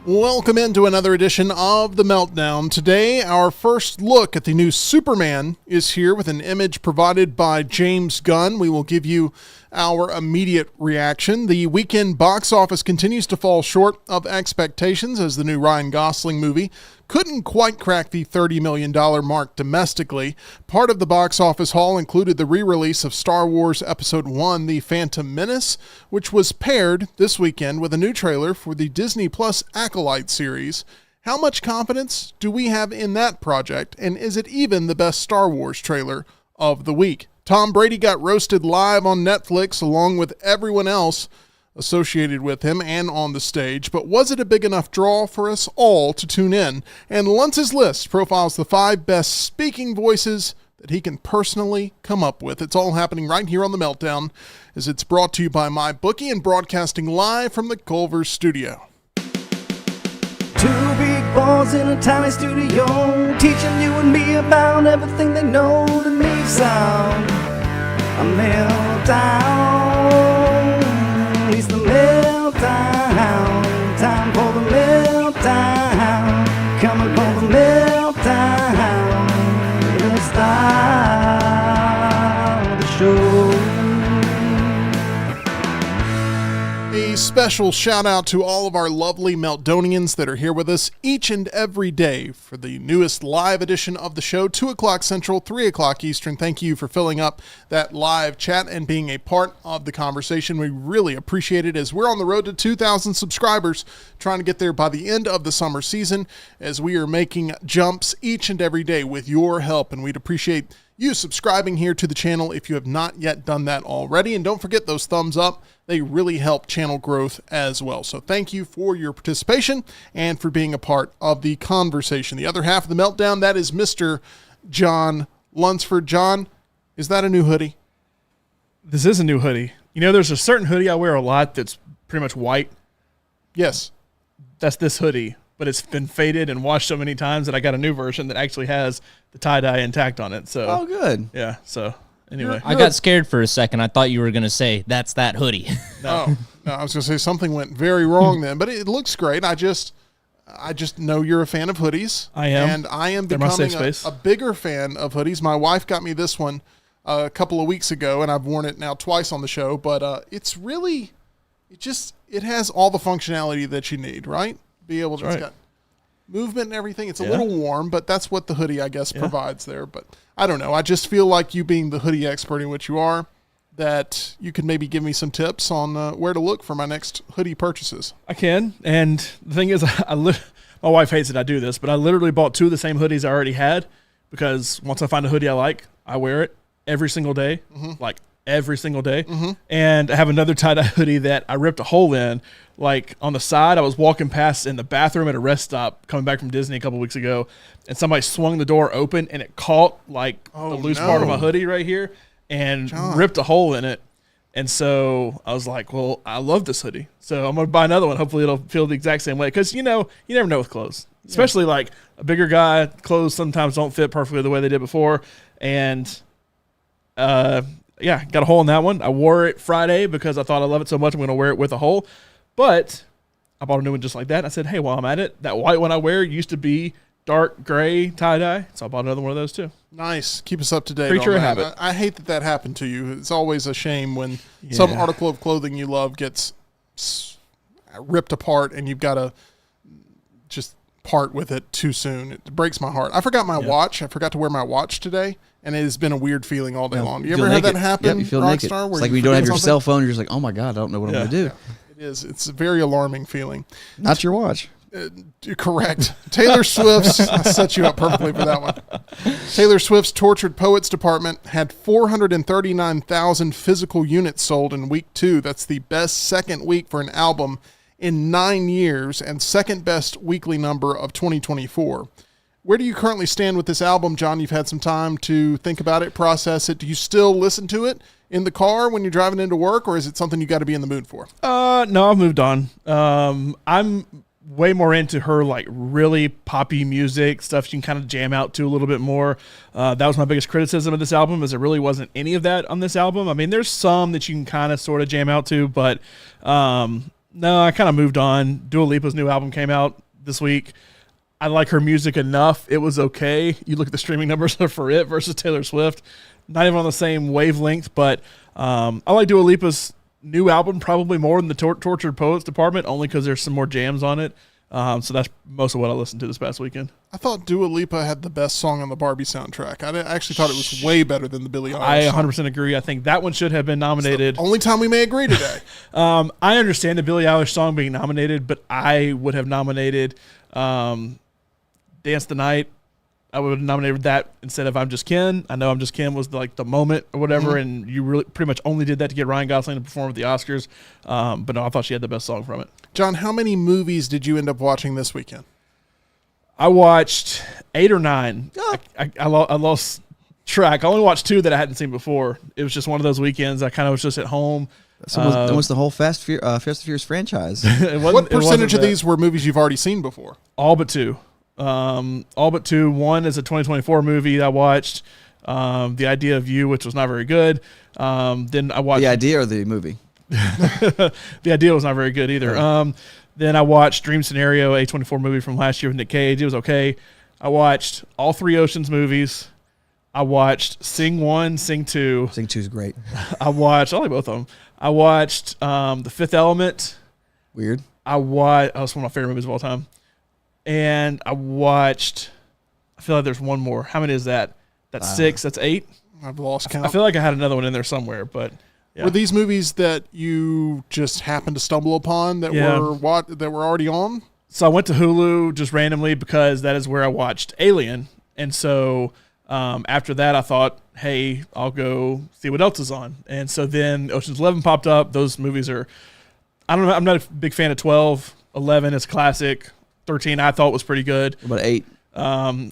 Welcome into another edition of The Meltdown. Today, our first look at the new Superman is here with an image provided by James Gunn. We will give you our immediate reaction. The weekend box office continues to fall short of expectations as the new Ryan Gosling movie couldn't quite crack the $30 million mark domestically. Part of the box office haul included the re-release of Star Wars Episode 1, The Phantom Menace, which was paired this weekend with a new trailer for the Disney Plus Acolyte series. How much confidence do we have in that project, and is it even the best Star Wars trailer of the week? Tom Brady got roasted live on Netflix along with everyone else associated with him and on the stage, but was it a big enough draw for us all to tune in? And Lunce's list profiles the 5 best speaking voices that he can personally come up with. It's all happening right here on The Meltdown as it's brought to you by MyBookie and broadcasting live from the Culver studio. 2 big boys in a tiny studio, teaching you and me about everything they know that makes sound a meltdown. It's the meltdown, time for the meltdown, coming for the meltdown. Let's start the show. A special shout out to all of our lovely Meltdonians that are here with us each and every day for the newest live edition of the show, 2 o'clock Central, 3 o'clock Eastern. Thank you for filling up that live chat and being a part of the conversation. We really appreciate it as we're on the road to 2,000 subscribers, trying to get there by the end of the summer season as we are making jumps each and every day with your help, and we'd appreciate you subscribing here to the channel if you have not yet done that already. And don't forget those thumbs up. They really help channel growth as well. So thank you for your participation and for being a part of the conversation. The other half of the Meltdown, that is Mr. John Lunsford. John, is that a new hoodie? This is a new hoodie. You know, there's a certain hoodie I wear a lot that's pretty much white. Yes. That's this hoodie, but it's been faded and washed so many times that I got a new version that actually has the tie-dye intact on it. So, Oh, good. yeah, so anyway. I got scared for a second. I thought you were going to say, that's that hoodie. No, I was going to say something went very wrong then, but it looks great. I just know you're a fan of hoodies. I am. And I am They're my safe becoming space. a bigger fan of hoodies. My wife got me this one a couple of weeks ago, and I've worn it now twice on the show, but it's really, it has all the functionality that you need, right? Be able to, That's it's right. got movement and everything. It's a little warm, but that's what the hoodie, I guess, provides there. But I don't know. I just feel like you being the hoodie expert in which you are, that you could maybe give me some tips on where to look for my next hoodie purchases. I can. And the thing is, my wife hates that I do this, but I literally bought 2 of the same hoodies I already had because once I find a hoodie I like, I wear it every single day, like every single day. And I have another tie-dye hoodie that I ripped a hole in, like on the side. I was walking past in the bathroom at a rest stop coming back from Disney a couple weeks ago, and somebody swung the door open and it caught like the loose part of my hoodie right here and ripped a hole in it. And so I was like, well, I love this hoodie, so I'm going to buy another one. Hopefully it'll feel the exact same way. Because, you know, you never know with clothes, especially like a bigger guy. Clothes sometimes don't fit perfectly the way they did before. And, got a hole in that one. I wore it Friday because I thought I love it so much I'm going to wear it with a hole. But I bought a new one just like that. I said, hey, while I'm at it, that white one I wear used to be dark gray tie-dye, so I bought another one of those too. Nice. Keep us up to date. Creature on of that. habit. I hate that happened to you. It's always a shame when some article of clothing you love gets ripped apart and you've got to just part with it too soon. It breaks my heart. I forgot my watch. I forgot to wear my watch today, and it has been a weird feeling all day long. You ever had that happen? Yep, you feel naked. Rockstar, It's like when you don't have your cell phone, you're just like, oh my God, I don't know what I'm going to do. Yeah, it is. It's a very alarming feeling. Not your watch. Correct. Taylor Swift's, I set you up perfectly for that one. Taylor Swift's Tortured Poets department had 439,000 physical units sold in week 2. That's the best second week for an album in 9 years and second best weekly number of 2024. Where do you currently stand with this album, John? You've had some time to think about it, process it. Do you still listen to it in the car when you're driving into work, or is it something you got to be in the mood for? No, I've moved on. I'm way more into her like really poppy music stuff you can kind of jam out to a little bit more. That was my biggest criticism of this album, is there really wasn't any of that on this album. I mean, there's some that you can kind of sort of jam out to, but No, I kind of moved on. Dua Lipa's new album came out this week. I like her music enough. It was okay. You look at the streaming numbers for it versus Taylor Swift. Not even on the same wavelength, but I like Dua Lipa's new album probably more than the Tortured Poets department, only because there's some more jams on it. So that's most of what I listened to this past weekend. I thought Dua Lipa had the best song on the Barbie soundtrack. I actually thought it was way better than the Billie Eilish I song. 100% agree. I think that one should have been nominated. Only time we may agree today. I understand the Billie Eilish song being nominated, but I would have nominated Dance the Night. I would have nominated that instead of I'm Just Ken. I know I'm Just Ken was like the moment or whatever, and you really pretty much only did that to get Ryan Gosling to perform at the Oscars. But no, I thought she had the best song from it. John, how many movies did you end up watching this weekend? I watched 8 or 9. I lost track. I only watched 2 that I hadn't seen before. It was just one of those weekends. I kind of was just at home. So almost the whole Fast and Furious franchise. What percentage of these were movies you've already seen before? All but 2. All but 2. One is a 2024 movie I watched. The Idea of You, which was not very good. Then I watched The Idea or the movie? The Idea was not very good either. Then I watched Dream Scenario, A24 movie from last year with Nick Cage. It was okay. I watched all 3 Oceans movies. I watched Sing 1, Sing 2. Sing 2 is great. I like both of them. I watched The Fifth Element. Weird. That was one of my favorite movies of all time. And I watched, I feel like there's one more. How many is that? That's 6. That's 8. I've lost count. I feel like I had another one in there somewhere, but yeah. Were these movies that you just happened to stumble upon that were already on? So I went to Hulu just randomly because that is where I watched Alien. And so after that, I thought, hey, I'll go see what else is on. And so then Ocean's 11 popped up. Those movies are, I don't know, I'm not a big fan of 12. 11 is classic. 13 I thought was pretty good. What about 8?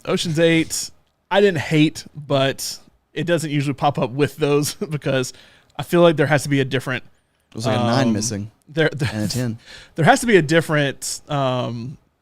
Ocean's 8, I didn't hate, but it doesn't usually pop up with those because I feel like there has to be a different. It was like a 9 missing and a 10. There has to be a different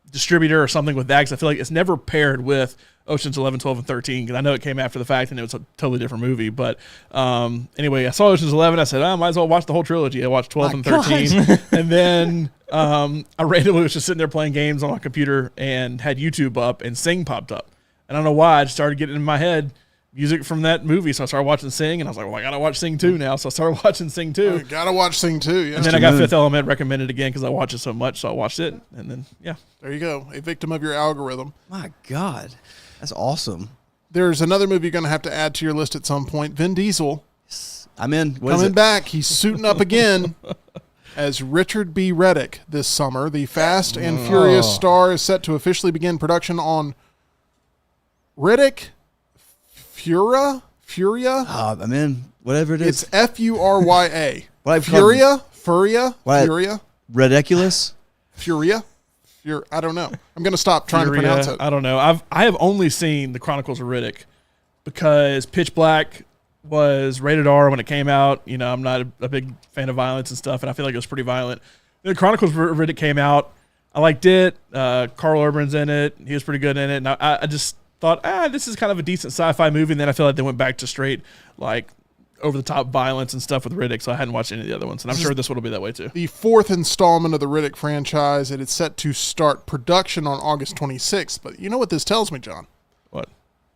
distributor or something with that because I feel like it's never paired with Ocean's 11, 12, and 13 because I know it came after the fact and it was a totally different movie. But anyway, I saw Ocean's 11. I said, I might as well watch the whole trilogy. I watched 12 and 13. And then I randomly was just sitting there playing games on my computer and had YouTube up and Sing popped up. I don't know why. I just started getting in my head music from that movie. So I started watching Sing and I was like, well, I got to watch Sing 2 now. So I started watching Sing 2. You gotta watch Sing 2. Yeah. And then I got Fifth Element recommended again because I watch it so much. So I watched it. And then, yeah. There you go. A victim of your algorithm. My God. That's awesome. There's another movie you're going to have to add to your list at some point. Vin Diesel. I'm in. What is Coming it? back. He's suiting up again as Richard B. Reddick this summer. The Fast and Furious star is set to officially begin production on Riddick Furia? I'm in. Whatever it is. It's F-U-R-Y-A. What I've Furia? Ridiculous? Furia? I don't know. I'm going to stop trying to pronounce it. I don't know. I have only seen the Chronicles of Riddick because Pitch Black was rated R when it came out. You know, I'm not a big fan of violence and stuff, and I feel like it was pretty violent. The Chronicles of Riddick came out. I liked it. Carl Urban's in it. He was pretty good in it. And I just thought, this is kind of a decent sci-fi movie. And then I feel like they went back to straight, like, over-the-top violence and stuff with Riddick, so I hadn't watched any of the other ones. And I'm sure this one will be that way, too. The 4th installment of the Riddick franchise. It is set to start production on August 26th. But you know what this tells me, John? What?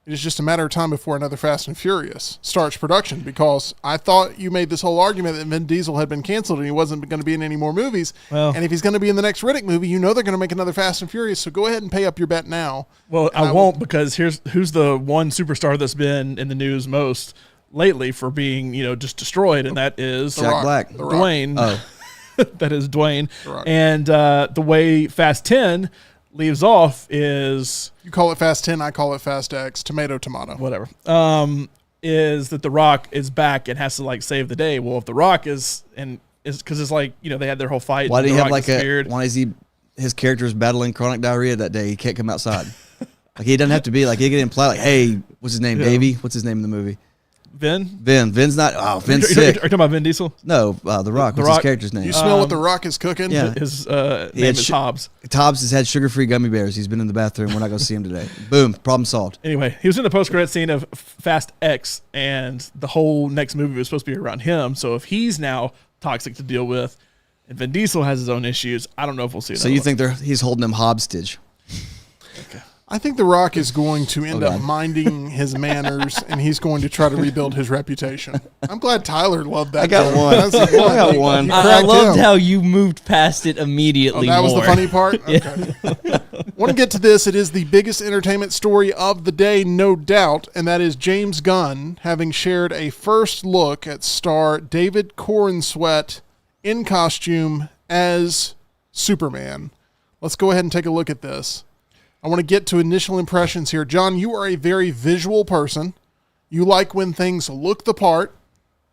It is just a matter of time before another Fast and Furious starts production, because I thought you made this whole argument that Vin Diesel had been canceled and he wasn't going to be in any more movies. Well, and if he's going to be in the next Riddick movie, you know they're going to make another Fast and Furious, so go ahead and pay up your bet now. Well, I won't, because who's the one superstar that's been in the news most lately for being, just destroyed, and that is Jack Black. Dwayne. Oh. That is Dwayne. And the way Fast 10 leaves off is... You call it Fast 10, I call it Fast X, tomato. Whatever. Is that The Rock is back and has to, like, save the day. Well, if The Rock is because it's like, they had their whole fight. Why did he have like why is his character's battling chronic diarrhea that day? He can't come outside. Like, he doesn't have to be, like, he can imply, like, hey, what's his name, Davey? What's his name in the movie? Vin's not. Oh, Vin's sick. Are you talking about Vin Diesel? No, The Rock. What's his character's name? You smell what The Rock is cooking? Yeah. His name is Hobbs. Hobbs has had sugar-free gummy bears. He's been in the bathroom. We're not going to see him today. Boom. Problem solved. Anyway, he was in the post-credit scene of Fast X, and the whole next movie was supposed to be around him. So if he's now toxic to deal with, And Vin Diesel has his own issues. I don't know if we'll see it. So you think he's holding them hostage? I think The Rock is going to end up minding his manners, and he's going to try to rebuild his reputation. I'm glad Tyler loved that. I got joke. one. I got one. I loved how you moved past it immediately. That was the more. funny part? Okay. Want to get to this. It is the biggest entertainment story of the day, no doubt, and that is James Gunn having shared a first look at star David Corenswet in costume as Superman. Let's go ahead and take a look at this. I want to get to initial impressions here. John, you are a very visual person. You like when things look the part.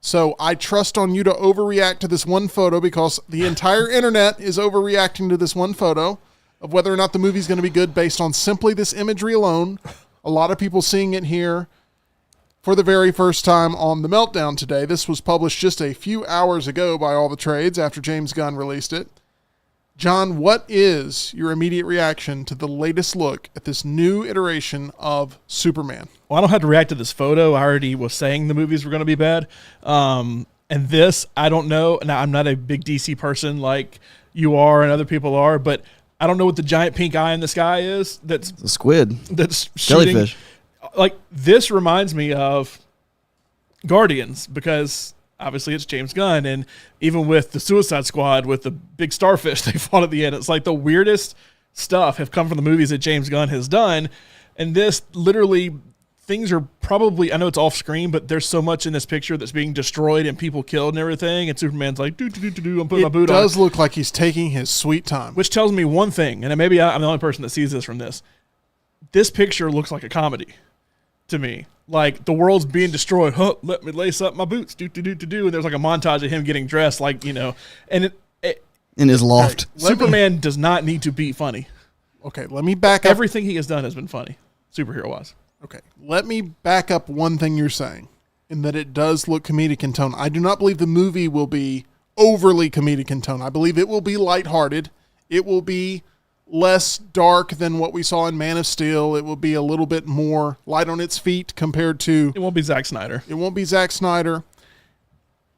So I trust on you to overreact to this one photo because the entire internet is overreacting to this one photo of whether or not the movie's going to be good based on simply this imagery alone. A lot of people seeing it here for the very first time on The Meltdown today. This was published just a few hours ago by all the trades after James Gunn released it. John, what is your immediate reaction to the latest look at this new iteration of Superman? Well, I don't have to react to this photo. I already was saying the movies were going to be bad. And this, I don't know. Now, I'm not a big DC person like you are and other people are, but I don't know what the giant pink eye in the sky is. That's a squid. That's shooting. Jellyfish. Like, this reminds me of Guardians because obviously it's James Gunn, and even with the Suicide Squad with the big starfish they fought at the end, it's like the weirdest stuff have come from the movies that James Gunn has done. And this literally, things are probably, I know it's off screen, but there's so much in this picture that's being destroyed and people killed and everything, and Superman's like, I'm putting my boot on. It does look like he's taking his sweet time. Which tells me one thing, and maybe I'm the only person that sees this from this. This picture looks like a comedy to me. Like, the world's being destroyed. Huh, let me lace up my boots. And there's like a montage of him getting dressed, like, you know. And it in his loft. Superman does not need to be funny. Okay, let me back up. Everything he has done has been funny, superhero-wise. Okay, let me back up one thing you're saying, in that it does look comedic in tone. I do not believe the movie will be overly comedic in tone. I believe it will be lighthearted. It will be less dark than what we saw in Man of Steel. It will be a little bit more light on its feet compared to... It won't be Zack Snyder. It won't be Zack Snyder.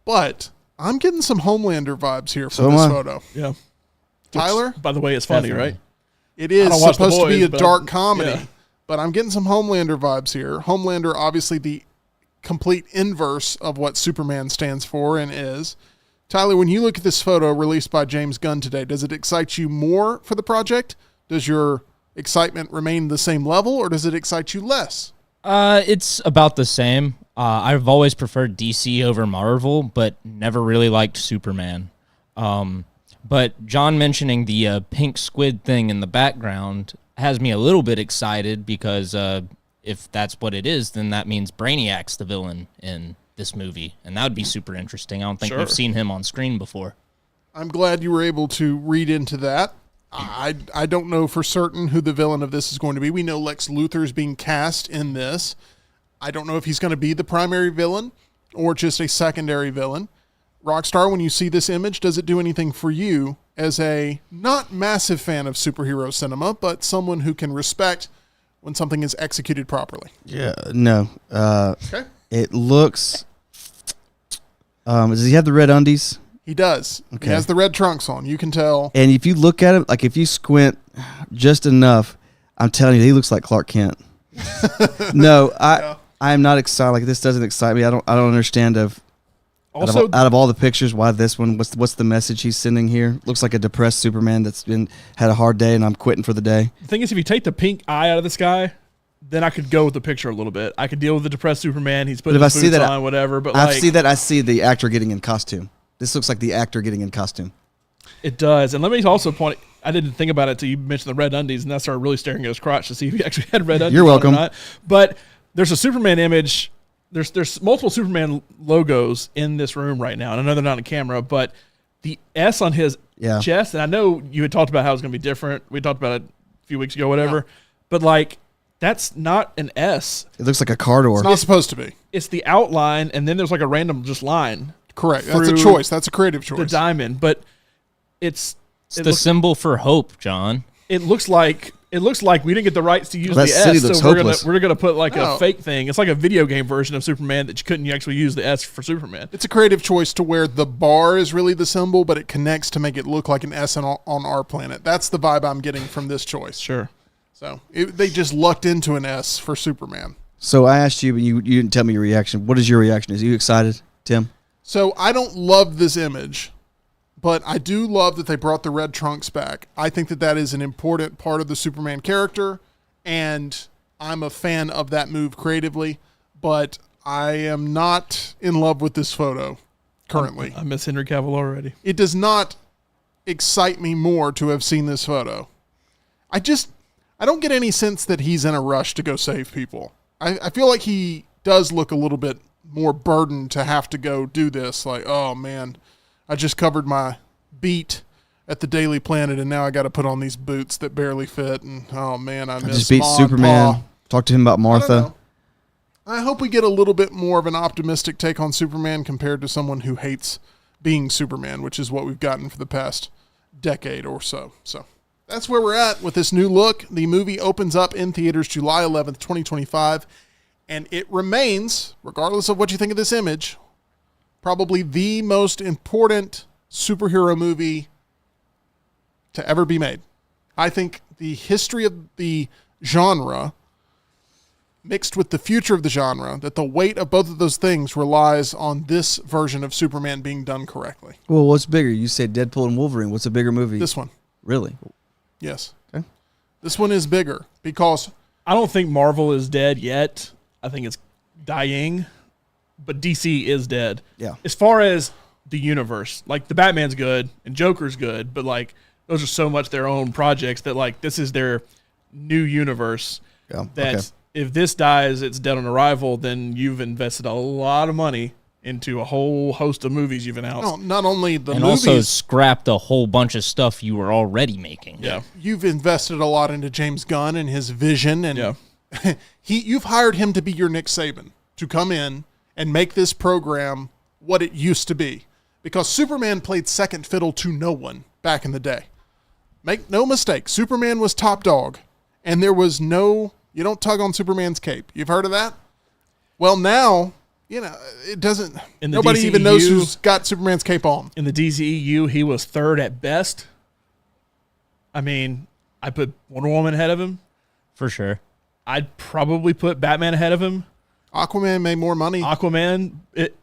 But I'm getting some Homelander vibes here from this photo. Yeah. Tyler? Which, by the way, is funny, right? It is supposed to be a dark comedy. Yeah. But I'm getting some Homelander vibes here. Homelander, obviously the complete inverse of what Superman stands for and is. Tyler, when you look at this photo released by James Gunn today, does it excite you more for the project? Does your excitement remain the same level, or does it excite you less? It's about the same. I've always preferred DC over Marvel, but never really liked Superman. But John mentioning the pink squid thing in the background has me a little bit excited because if that's what it is, then that means Brainiac's the villain in this movie, and that would be super interesting. I don't think we've seen him on screen before. I'm glad you were able to read into that. I don't know for certain who the villain of this is going to be. We know Lex Luthor is being cast in this. I don't know if he's going to be the primary villain or just a secondary villain. Rockstar, when you see this image, does it do anything for you as a not massive fan of superhero cinema, but someone who can respect when something is executed properly? Yeah, no. Okay. It looks... does he have the red undies? He does. Okay. He has the red trunks on. You can tell. And if you look at him, like if you squint just enough, I'm telling you, he looks like Clark Kent. No, I am not excited. Like, this doesn't excite me. I don't understand Also, out of all the pictures, why this one? What's the message he's sending here? Looks like a depressed Superman that's had a hard day, and I'm quitting for the day. the thing is, if you take the pink eye out of the sky, then I could go with the picture a little bit. I could deal with the depressed Superman. He's putting his boots on, whatever. But I see that. I see the actor getting in costume. This looks like the actor getting in costume. It does. And let me also point, I didn't think about it until you mentioned the red undies, and I started really staring at his crotch to see if he actually had red undies. You're welcome. Or not. But there's a Superman image. There's multiple Superman logos in this room right now, and I know they're not on camera, but the S on his chest, and I know you had talked about how it was going to be different. We talked about it a few weeks ago, whatever. But, like, that's not an S. It looks like a car door. It's not supposed to be. It's the outline, and then there's like a random just line. Correct. That's a choice. That's a creative choice. The diamond, but it's the symbol for hope, John. it looks like we didn't get the rights to use That the city S, looks so hopeless. we're gonna put like No. a fake thing. It's like a video game version of Superman that you couldn't actually use the S for Superman. It's a creative choice to where the bar is really the symbol, but it connects to make it look like an S on our planet. That's the vibe I'm getting from this choice. Sure. So they just lucked into an S for Superman. So I asked you, but you didn't tell me your reaction. What is your reaction? Are you excited, Tim? So I don't love this image, but I do love that they brought the red trunks back. I think that is an important part of the Superman character, and I'm a fan of that move creatively, but I am not in love with this photo currently. I miss Henry Cavill already. It does not excite me more to have seen this photo. I don't get any sense that he's in a rush to go save people. I feel like he does look a little bit more burdened to have to go do this. Like, oh man, I just covered my beat at the Daily Planet, and now I got to put on these boots that barely fit. And oh man, I miss Just beat Ma and Superman. Pa. Talk to him about I don't Martha. know. I hope we get a little bit more of an optimistic take on Superman compared to someone who hates being Superman, which is what we've gotten for the past decade or so. So that's where we're at with this new look. The movie opens up in theaters July 11th, 2025, and it remains, regardless of what you think of this image, probably the most important superhero movie to ever be made. I think the history of the genre mixed with the future of the genre, that the weight of both of those things relies on this version of Superman being done correctly. Well, what's bigger? You said Deadpool and Wolverine. What's a bigger movie? This one. Really? Yes. Okay. This one is bigger because I don't think Marvel is dead yet. I think it's dying, but DC is dead. Yeah. As far as the universe, like the Batman's good and Joker's good, but like those are so much their own projects that like this is their new universe. Yeah. That Okay. if this dies, it's dead on arrival. Then you've invested a lot of money into a whole host of movies you've announced. no, not only the And also movies, scrapped a whole bunch of stuff you were already making. Yeah. you've invested a lot into James Gunn and his vision, and Yeah. you've hired him to be your Nick Saban, to come in and make this program what it used to be. Because Superman played second fiddle to no one back in the day. Make no mistake, Superman was top dog, and there was no, you don't tug on Superman's cape. You've heard of that? Well, now, you know, it doesn't, In the nobody even knows DCEU who's got Superman's cape on. In the DCEU, he was third at best. I mean, I put Wonder Woman ahead of him. For sure. I'd probably put Batman ahead of him. Aquaman made more money. Aquaman,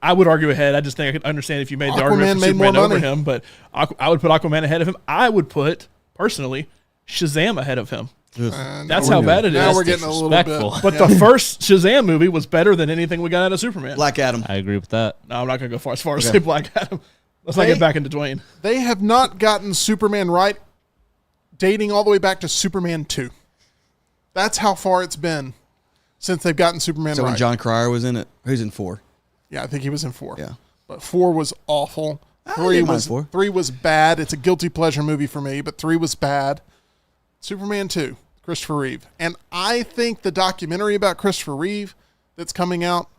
I would argue ahead. I just think I could understand if you made the argument for Aquaman made more Superman over money. him, but I would put Aquaman ahead of him. I would put, personally, Shazam ahead of him. And That's now how we're- bad it Now is. we're getting a little bit. Disrespectful. But the first Shazam movie was better than anything we got out of Superman. Black Adam. I agree with that. No, I'm not going to go far as Okay. say Black Adam. Let's not Hey. get back into Dwayne. They have not gotten Superman right, dating all the way back to Superman 2. That's how far it's been since they've gotten Superman So right. when John Cryer was in it, who's in 4? Yeah, I think he was in 4. Yeah. But 4 was awful. I 3 didn't mind was 4. 3 was bad. It's a guilty pleasure movie for me, but 3 was bad. Superman 2, Christopher Reeve. And I think the documentary about Christopher Reeve that's coming out,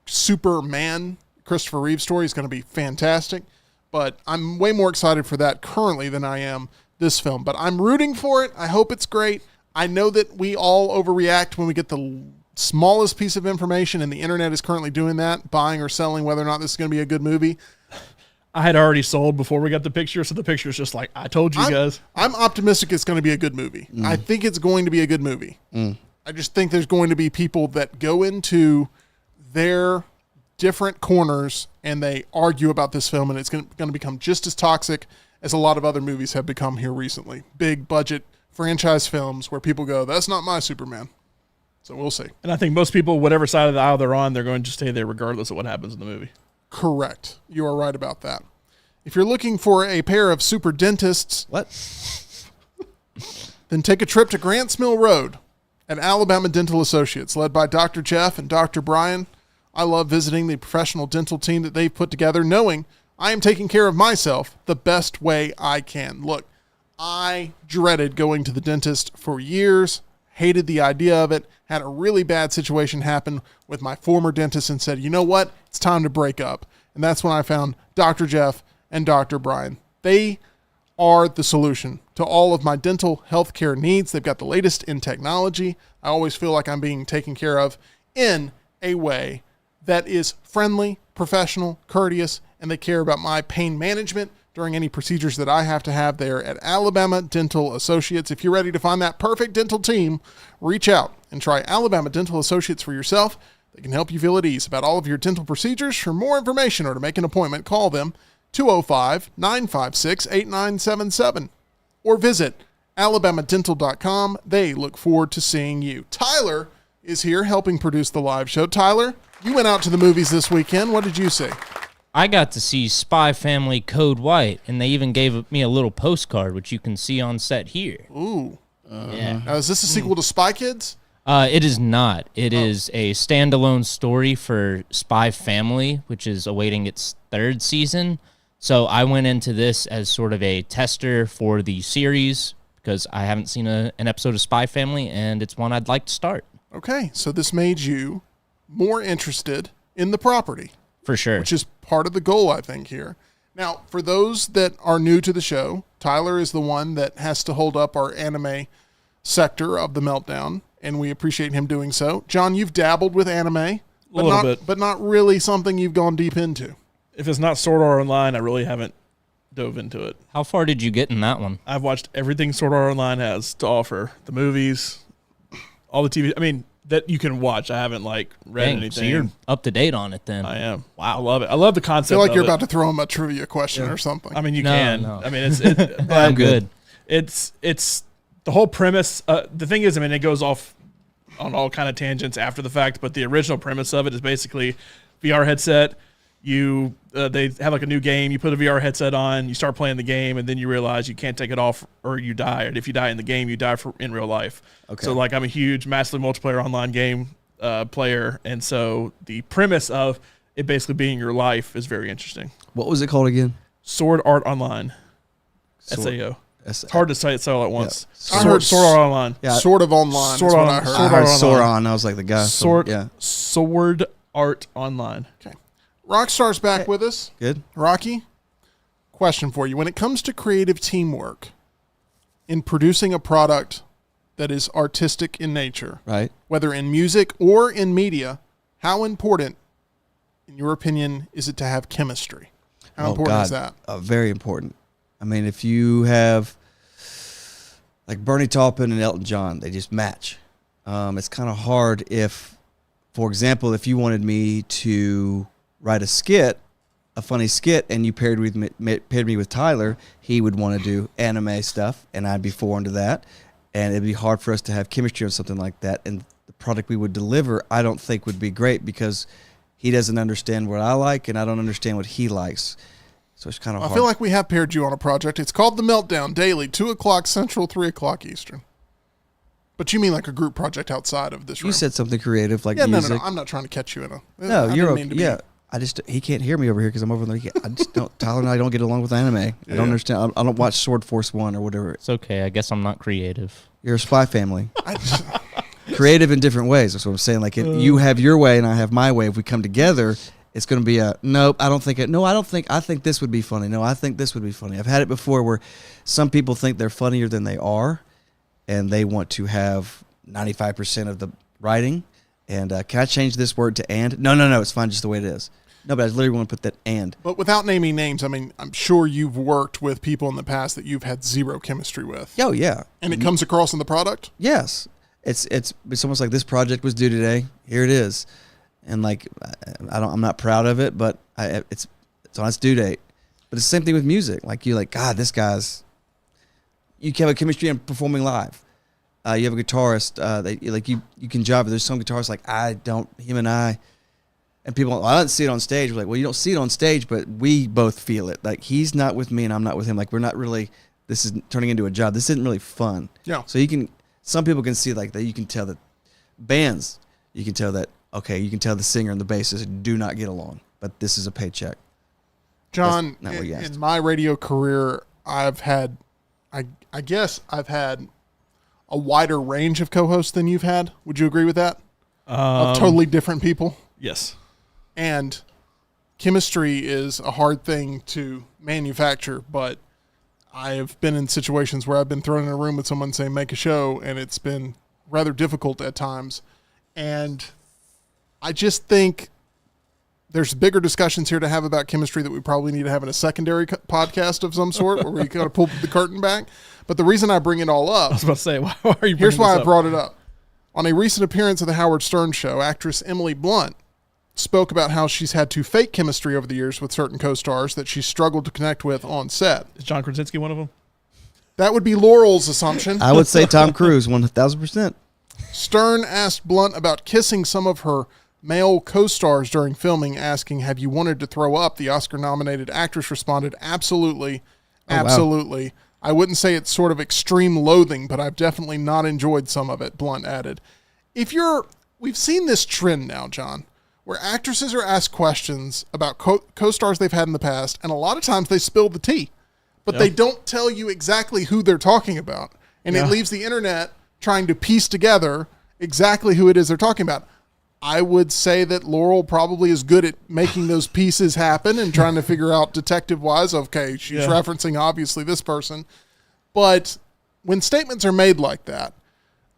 Superman, Christopher Reeve story, is going to be fantastic. But I'm way more excited for that currently than I am this film. But I'm rooting for it. I hope it's great. I know that we all overreact when we get the smallest piece of information, and the internet is currently doing that, buying or selling whether or not this is going to be a good movie. I had already sold before we got the picture, so the picture's just like, I told you guys. I'm optimistic it's going to be a good movie. I think it's going to be a good movie. I just think there's going to be people that go into their different corners and they argue about this film, and it's going to become just as toxic as a lot of other movies have become here recently. Big budget franchise films where people go, that's not my Superman. So we'll see. And I think most people, whatever side of the aisle they're on, they're going to stay there regardless of what happens in the movie. Correct. You are right about that. If you're looking for a pair of super dentists, What? then take a trip to Grants Mill Road at Alabama Dental Associates, led by Dr. Jeff and Dr. Brian. I love visiting the professional dental team that they've put together, knowing I am taking care of myself the best way I can. Look, I dreaded going to the dentist for years, hated the idea of it, had a really bad situation happen with my former dentist and said, you know what? It's time to break up. And that's when I found Dr. Jeff and Dr. Brian. They are the solution to all of my dental healthcare needs. They've got the latest in technology. I always feel like I'm being taken care of in a way that is friendly, professional, courteous, and they care about my pain management during any procedures that I have to have there at Alabama Dental Associates. If you're ready to find that perfect dental team, reach out and try Alabama Dental Associates for yourself. They can help you feel at ease about all of your dental procedures. For more information or to make an appointment, call them 205-956-8977 or visit alabamadental.com. They look forward to seeing you. Tyler is here helping produce the live show. Tyler, you went out to the movies this weekend. What did you see? I got to see Spy Family Code White, and they even gave me a little postcard, which you can see on set here. Ooh. Yeah. Now, is this a sequel to Spy Kids? It is not. It is a standalone story for Spy Family, which is awaiting its 3rd season. So I went into this as sort of a tester for the series because I haven't seen an episode of Spy Family, and it's one I'd like to start. Okay, so this made you more interested in the property. For sure. Which is part of the goal, I think, here. Now, for those that are new to the show, Tyler is the one that has to hold up our anime sector of the Meltdown, and we appreciate him doing so. John, you've dabbled with anime, but not really something you've gone deep into. If it's not Sword Art Online, I really haven't dove into it. How far did you get in that one? I've watched everything Sword Art Online has to offer. The movies, all the TV. I mean, that you can watch. I haven't read anything. So you're up to date on it then. I am. Wow. I love it. I love the I concept. feel like you're about to throw him a trivia question or something. I mean, you No, can. no. I mean, but I'm good. It's the whole premise. The thing is, I mean, it goes off on all kind of tangents after the fact, but the original premise of it is basically VR headset. They have a new game. You put a VR headset on, you start playing the game, and then you realize you can't take it off or you die. And if you die in the game, you die in real life. Okay. So I'm a huge, massively multiplayer online game player, and so the premise of it basically being your life is very interesting. What was it called again? Sword Art Online. Sword- SAO. S- It's hard to say it all at once. Yeah. I heard Sword Art Online. Yeah. Sort of online Sword is what on- I heard. I Sword heard Art Sauron. I was like the guy. Sword Yeah. Art Online. Okay. Rockstar's back with us. Good. Rocky, question for you. When it comes to creative teamwork in producing a product that is artistic in nature, Right. whether in music or in media, how important, in your opinion, is it to have chemistry? How important is that? Very important. I mean, if you have like Bernie Taupin and Elton John, they just match. It's kind of hard if, for example, if you wanted me to write a funny skit, and you paired me with Tyler, he would want to do anime stuff, and I'd be foreign to that, and it'd be hard for us to have chemistry on something like that. And the product we would deliver, I don't think would be great because he doesn't understand what I like, and I don't understand what he likes. So it's kind of hard. I feel like we have paired you on a project. It's called The Meltdown, daily, 2 o'clock Central, 3 o'clock Eastern. But you mean like a group project outside of this room? You said something creative like yeah, music. no. I'm not trying to catch you in a... No, I you're didn't okay. mean to be- Yeah, he can't hear me over here because I'm over there. I just don't. Tyler and I don't get along with anime. I don't understand. I don't watch Sword Force 1 or whatever. It's okay. I guess I'm not creative. You're a Spy Family. I just- Creative in different ways. That's what I'm saying. Like you have your way and I have my way. If we come together, it's going to be a nope. I don't think it. No, I don't think. I think this would be funny. No, I think this would be funny. I've had it before where some people think they're funnier than they are, and they want to have 95% of the writing. And can I change this word to and? No. It's fine just the way it is. No, but I literally want to put that and. But without naming names, I mean, I'm sure you've worked with people in the past that you've had zero chemistry with. Oh yeah. And it comes across in the product? Yes. It's almost like this project was due today. Here it is. And like I'm not proud of it, but it's on its due date. But it's the same thing with music. Like you're like, God, this guy's. You have a chemistry in performing live. You have a guitarist that you can jive. There's some guitarists like him and I, and people. I don't see it on stage. We're like, well, you don't see it on stage, but we both feel it. Like he's not with me and I'm not with him. Like we're not really. This is turning into a job. This isn't really fun. Yeah. So you can. Some people can see like that. You can tell that bands. You can tell that. Okay, you can tell the singer and the bassist do not get along, but this is a paycheck. John, That's not what you asked. in my radio career, I've had, I guess I've had a wider range of co-hosts than you've had. Would you agree with that? Of totally different people. Yes. And chemistry is a hard thing to manufacture, but I have been in situations where I've been thrown in a room with someone saying make a show, and it's been rather difficult at times. And I just think there's bigger discussions here to have about chemistry that we probably need to have in a secondary podcast of some sort where we got to pull the curtain back. But the reason I bring it all up, I was about to say, why are you? Here's why I up? brought it up. On a recent appearance of the Howard Stern Show, actress Emily Blunt spoke about how she's had to fake chemistry over the years with certain co-stars that she struggled to connect with on set. Is John Krasinski one of them? That would be Laurel's assumption. I would say Tom Cruise, 1,000%. Stern asked Blunt about kissing some of her male co-stars during filming, asking, have you wanted to throw up? The Oscar-nominated actress responded, absolutely, absolutely. Wow. I wouldn't say it's sort of extreme loathing, but I've definitely not enjoyed some of it, Blunt added. We've seen this trend now, John, where actresses are asked questions about co-stars they've had in the past, and a lot of times they spill the tea, but they don't tell you exactly who they're talking about, and it leaves the internet trying to piece together exactly who it is they're talking about. I would say that Laurel probably is good at making those pieces happen and trying to figure out detective-wise, okay, she's referencing obviously this person. But when statements are made like that,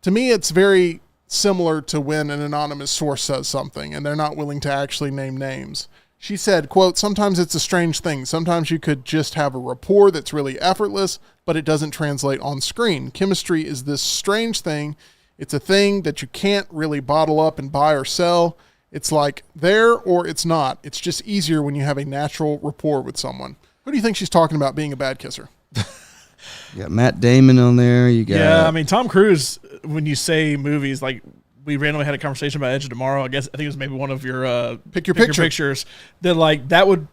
to me it's very similar to when an anonymous source says something and they're not willing to actually name names. She said, quote, sometimes it's a strange thing. Sometimes you could just have a rapport that's really effortless, but it doesn't translate on screen. Chemistry is this strange thing. It's a thing that you can't really bottle up and buy or sell. It's like there or it's not. It's just easier when you have a natural rapport with someone. Who do you think she's talking about being a bad kisser? You got Matt Damon on there. You got Yeah, I mean, Tom Cruise, when you say movies, like we randomly had a conversation about Edge of Tomorrow. I think it was maybe one of your pick your pictures. That like that would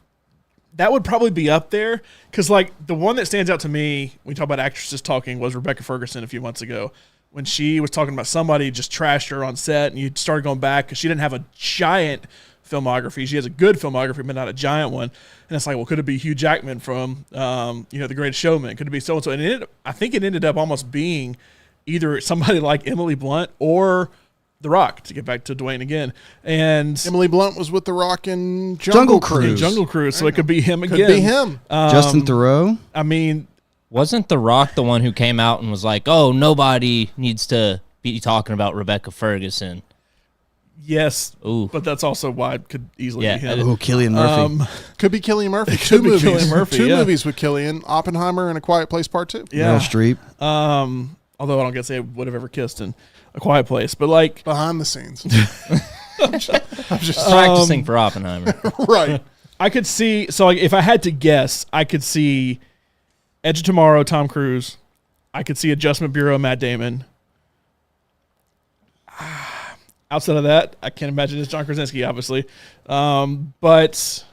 probably be up there because like the one that stands out to me when we talk about actresses talking was Rebecca Ferguson a few months ago when she was talking about somebody just trashed her on set, and you started going back because she didn't have a giant filmography. She has a good filmography, but not a giant one. And it's like, well, could it be Hugh Jackman from The Greatest Showman? Could it be so and so? And I think it ended up almost being either somebody like Emily Blunt or The Rock, to get back to Dwayne again. And Emily Blunt was with The Rock in Jungle Cruise. Jungle Cruise, so it could be him again. Could be him. Justin Theroux. I mean, wasn't The Rock the one who came out and was like, oh, nobody needs to be talking about Rebecca Ferguson? Yes, Ooh. But that's also why it could easily be him. Oh, Cillian Murphy. Could be Cillian Murphy. Could be Cillian Murphy, Two movies with Cillian, Oppenheimer and A Quiet Place Part 2. Yeah. Meryl Streep. Although I don't guess they would have ever kissed in A Quiet Place, but like behind the scenes. I'm just practicing for Oppenheimer. Right. I could see, so like if I had to guess, I could see Edge of Tomorrow, Tom Cruise. I could see Adjustment Bureau, Matt Damon. Outside of that, I can't imagine it's John Krasinski, obviously. But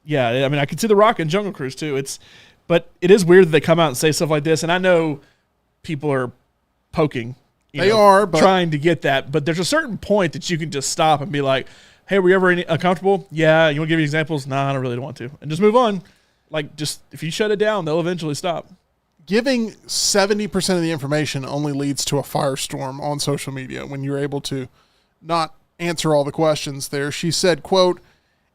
yeah, I mean, I could see The Rock and Jungle Cruise too. But it is weird that they come out and say stuff like this. And I know people are poking. They are, but trying to get that. But there's a certain point that you can just stop and be like, hey, were you ever uncomfortable? Yeah. You want to give me examples? Nah, I really don't want to. And just move on. Like, just if you shut it down, they'll eventually stop. Giving 70% of the information only leads to a firestorm on social media when you're able to not answer all the questions there. She said, quote,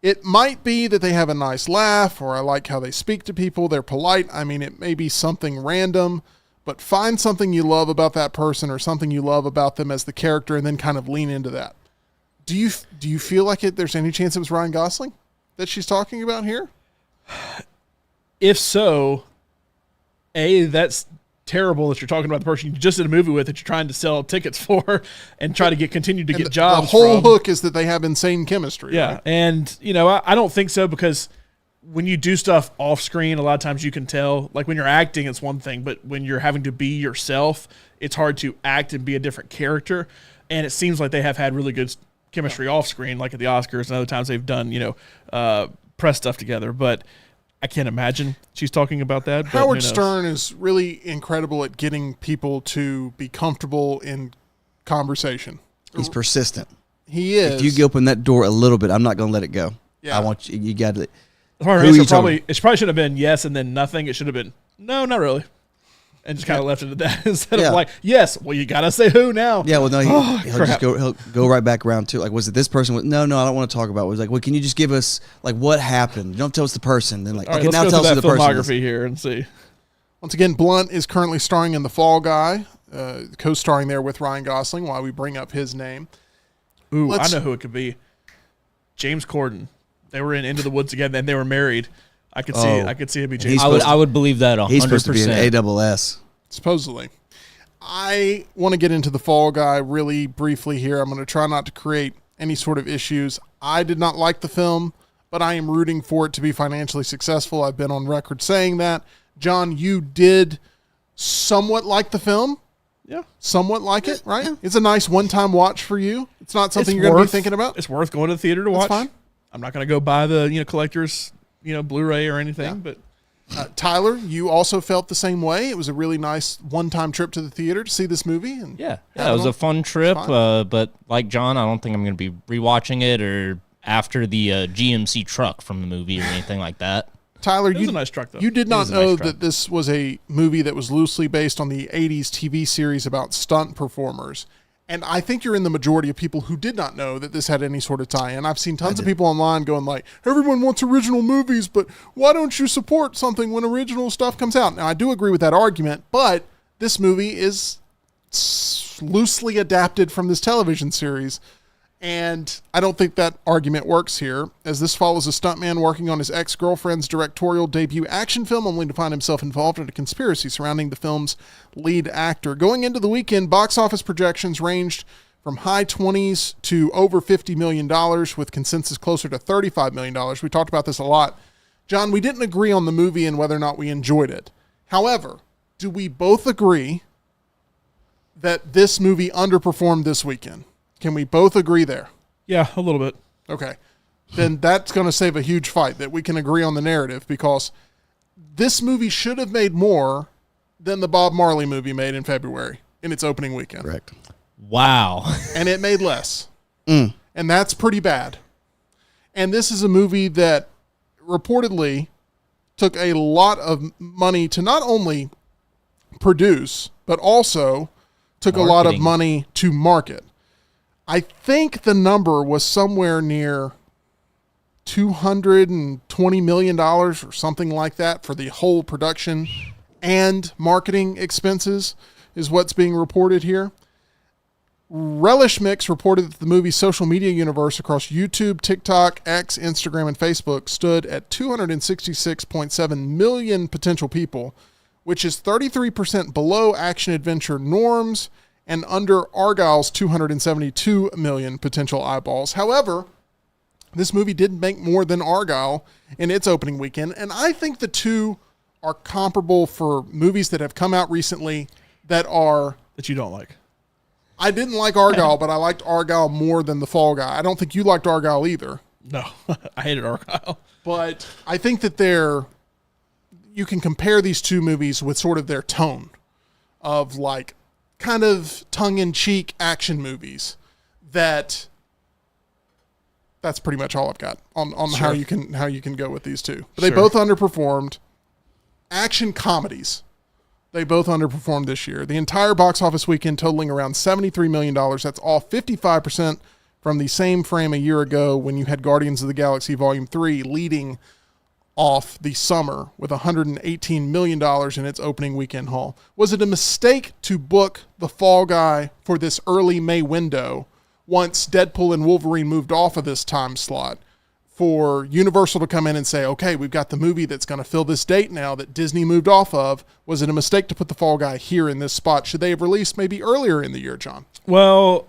it might be that they have a nice laugh, or I like how they speak to people. They're polite. I mean, it may be something random, but find something you love about that person or something you love about them as the character and then kind of lean into that. Do you feel like there's any chance it was Ryan Gosling that she's talking about here? If so, that's terrible that you're talking about the person you just did a movie with that you're trying to sell tickets for and try to continue to get jobs. The whole hook is that they have insane chemistry. Yeah. Right? And, I don't think so because when you do stuff off screen, a lot of times you can tell, like when you're acting, it's one thing, but when you're having to be yourself, it's hard to act and be a different character. And it seems like they have had really good chemistry off screen, like at the Oscars and other times they've done, press stuff together. But I can't imagine she's talking about that. Howard Stern is really incredible at getting people to be comfortable in conversation. He's persistent. He is. If you open that door a little bit, I'm not going to let it go. Yeah. I want you got to. It probably should have been yes and then nothing. It should have been no, not really. And just kind of left it at that instead of like, yes, well, you got to say who now. Yeah, well, no, he'll go right back around to like, was it this person? No, I don't want to talk about it. It was like, well, can you just give us like what happened? You don't tell us the person. Then like, all right, okay, now tell us the person. Filmography here and see. Once again, Blunt is currently starring in The Fall Guy, co-starring there with Ryan Gosling, while we bring up his name. Ooh, I know who it could be. James Corden. They were in Into the Woods together, and they were married. I could see it be James. I would believe that 100%. He's supposed to be an ASS. Supposedly. I want to get into The Fall Guy really briefly here. I'm going to try not to create any sort of issues. I did not like the film, but I am rooting for it to be financially successful. I've been on record saying that. John, you did somewhat like the film. Yeah. Somewhat like it, right? Yeah. It's a nice one-time watch for you. It's not something you're going to be thinking about. It's worth going to the theater to watch. Fine. I'm not going to go buy the collector's Blu-ray or anything, but Tyler, you also felt the same way. It was a really nice one-time trip to the theater to see this movie. And yeah, it was a fun trip. But like John, I don't think I'm going to be rewatching it or after the GMC truck from the movie or anything like that. Tyler, it was a nice truck, though. You did not know that this was a movie that was loosely based on the 80s TV series about stunt performers. And I think you're in the majority of people who did not know that this had any sort of tie-in. I've seen tons of people online going like, everyone wants original movies, but why don't you support something when original stuff comes out? Now, I do agree with that argument, but this movie is loosely adapted from this television series. And I don't think that argument works here, as this follows a stuntman working on his ex-girlfriend's directorial debut action film, only to find himself involved in a conspiracy surrounding the film's lead actor. Going into the weekend, box office projections ranged from high 20s to over $50 million, with consensus closer to $35 million. We talked about this a lot. John, we didn't agree on the movie and whether or not we enjoyed it. However, do we both agree that this movie underperformed this weekend? Can we both agree there? Yeah, a little bit. Okay. Then that's going to save a huge fight, that we can agree on the narrative, because this movie should have made more than the Bob Marley movie made in February in its opening weekend. Correct. Wow. And it made less. And that's pretty bad. And this is a movie that reportedly took a lot of money to not only produce, but also took a lot of money to market. I think the number was somewhere near $220 million or something like that for the whole production and marketing expenses is what's being reported here. Relish Mix reported that the movie's social media universe across YouTube, TikTok, X, Instagram, and Facebook stood at 266.7 million potential people, which is 33% below action-adventure norms and under Argyle's 272 million potential eyeballs. However, this movie did make more than Argyle in its opening weekend, and I think the two are comparable for movies that have come out recently that you don't like. I didn't like Argyle, but I liked Argyle more than The Fall Guy. I don't think you liked Argyle either. No, I hated Argyle. But I think that you can compare these two movies with sort of their tone of like kind of tongue-in-cheek action movies. That's pretty much all I've got on how you can go with these two. But they both underperformed. Action comedies, they both underperformed this year. The entire box office weekend totaling around $73 million. That's all 55% from the same frame a year ago when you had Guardians of the Galaxy Volume 3 leading off the summer with $118 million in its opening weekend haul. Was it a mistake to book The Fall Guy for this early May window once Deadpool and Wolverine moved off of this time slot, for Universal to come in and say, okay, we've got the movie that's going to fill this date now that Disney moved off of? Was it a mistake to put The Fall Guy here in this spot? Should they have released maybe earlier in the year, John? Well,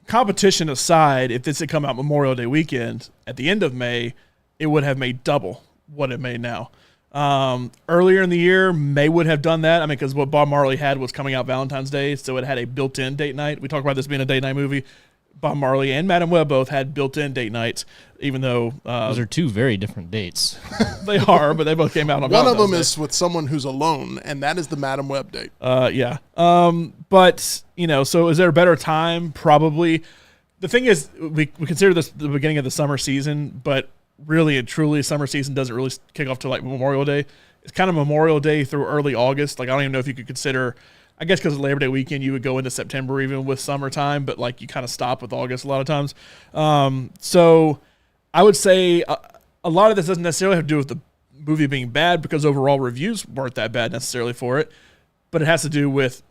competition aside, if this had come out Memorial Day weekend at the end of May, it would have made double what it made now. Earlier in the year, May would have done that. I mean, because what Bob Marley had was coming out Valentine's Day, so it had a built-in date night. We talk about this being a date night movie. Bob Marley and Madam Web both had built-in date nights, even though those are two very different dates. They are, but they both came out on One Valentine's of them Day. is with someone who's alone, and that is the Madam Web date. Yeah. But, so is there a better time? Probably. The thing is, we consider this the beginning of the summer season, but really and truly, summer season doesn't really kick off till like Memorial Day. It's kind of Memorial Day through early August. Like, I don't even know if you could consider, I guess because of Labor Day weekend, you would go into September even with summertime, but like you kind of stop with August a lot of times. So I would say a lot of this doesn't necessarily have to do with the movie being bad because overall reviews weren't that bad necessarily for it, but it has to do with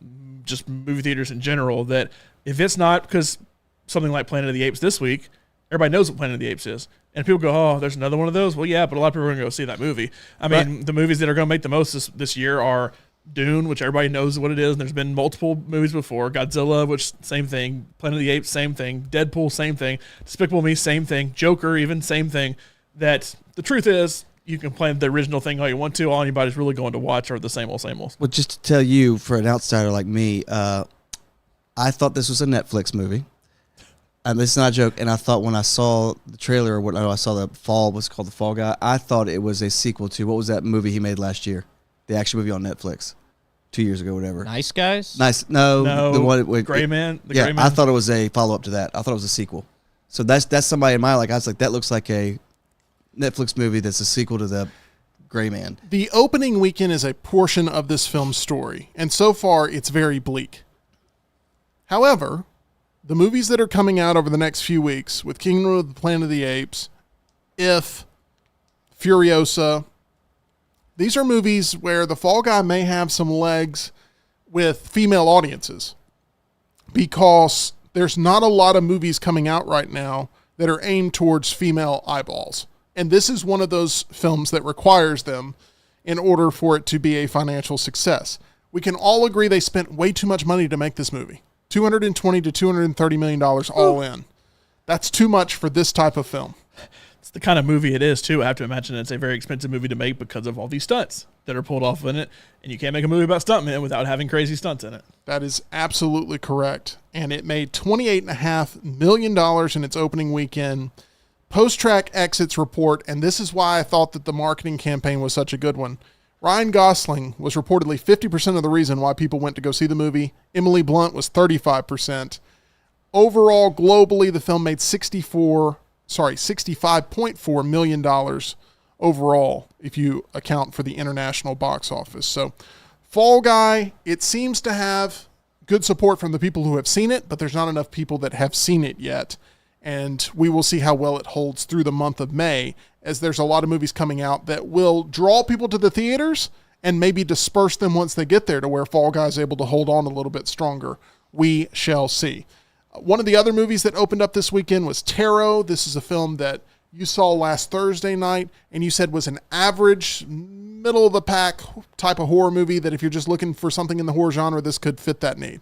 just movie theaters in general, that if it's not, because something like Planet of the Apes this week, everybody knows what Planet of the Apes is. And people go, oh, there's another one of those? Well, yeah, but a lot of people are going to go see that movie. I mean, the movies that are going to make the most this year are Dune, which everybody knows what it is, and there's been multiple movies before. Godzilla, which same thing. Planet of the Apes, same thing. Deadpool, same thing. Despicable Me, same thing. Joker, even same thing. That the truth is, you can plan the original thing all you want to. All anybody's really going to watch are the same old, same old. Well, just to tell you, for an outsider like me, I thought this was a Netflix movie. This is not a joke. And I thought when I saw the trailer, or what I saw the Fall, was called The Fall Guy, I thought it was a sequel to, what was that movie he made last year? The action movie on Netflix. 2 years ago, whatever. Nice Guys? Nice. No, the one with Gray Man. Gray Man. I thought it was a follow-up to that. I thought it was a sequel. So that's somebody in my, like, I was like, that looks like a Netflix movie that's a sequel to the Gray Man. The opening weekend is a portion of this film's story, and so far it's very bleak. However, the movies that are coming out over the next few weeks, with Kingdom of the Planet of the Apes, If, Furiosa, these are movies where The Fall Guy may have some legs with female audiences, because there's not a lot of movies coming out right now that are aimed towards female eyeballs. And this is one of those films that requires them in order for it to be a financial success. We can all agree they spent way too much money to make this movie. $220 to $230 million all in. That's too much for this type of film. It's the kind of movie it is, too. I have to imagine it's a very expensive movie to make because of all these stunts that are pulled off in it. And you can't make a movie about stuntmen without having crazy stunts in it. That is absolutely correct. And it made $28.5 million in its opening weekend. Post-track exits report, and this is why I thought that the marketing campaign was such a good one. Ryan Gosling was reportedly 50% of the reason why people went to go see the movie. Emily Blunt was 35%. Overall, globally, the film made $65.4 million overall, if you account for the international box office. So, Fall Guy, it seems to have good support from the people who have seen it, but there's not enough people that have seen it yet. And we will see how well it holds through the month of May, as there's a lot of movies coming out that will draw people to the theaters and maybe disperse them once they get there to where Fall Guy is able to hold on a little bit stronger. We shall see. One of the other movies that opened up this weekend was Tarot. This is a film that you saw last Thursday night and you said was an average, middle-of-the-pack type of horror movie that if you're just looking for something in the horror genre, this could fit that need.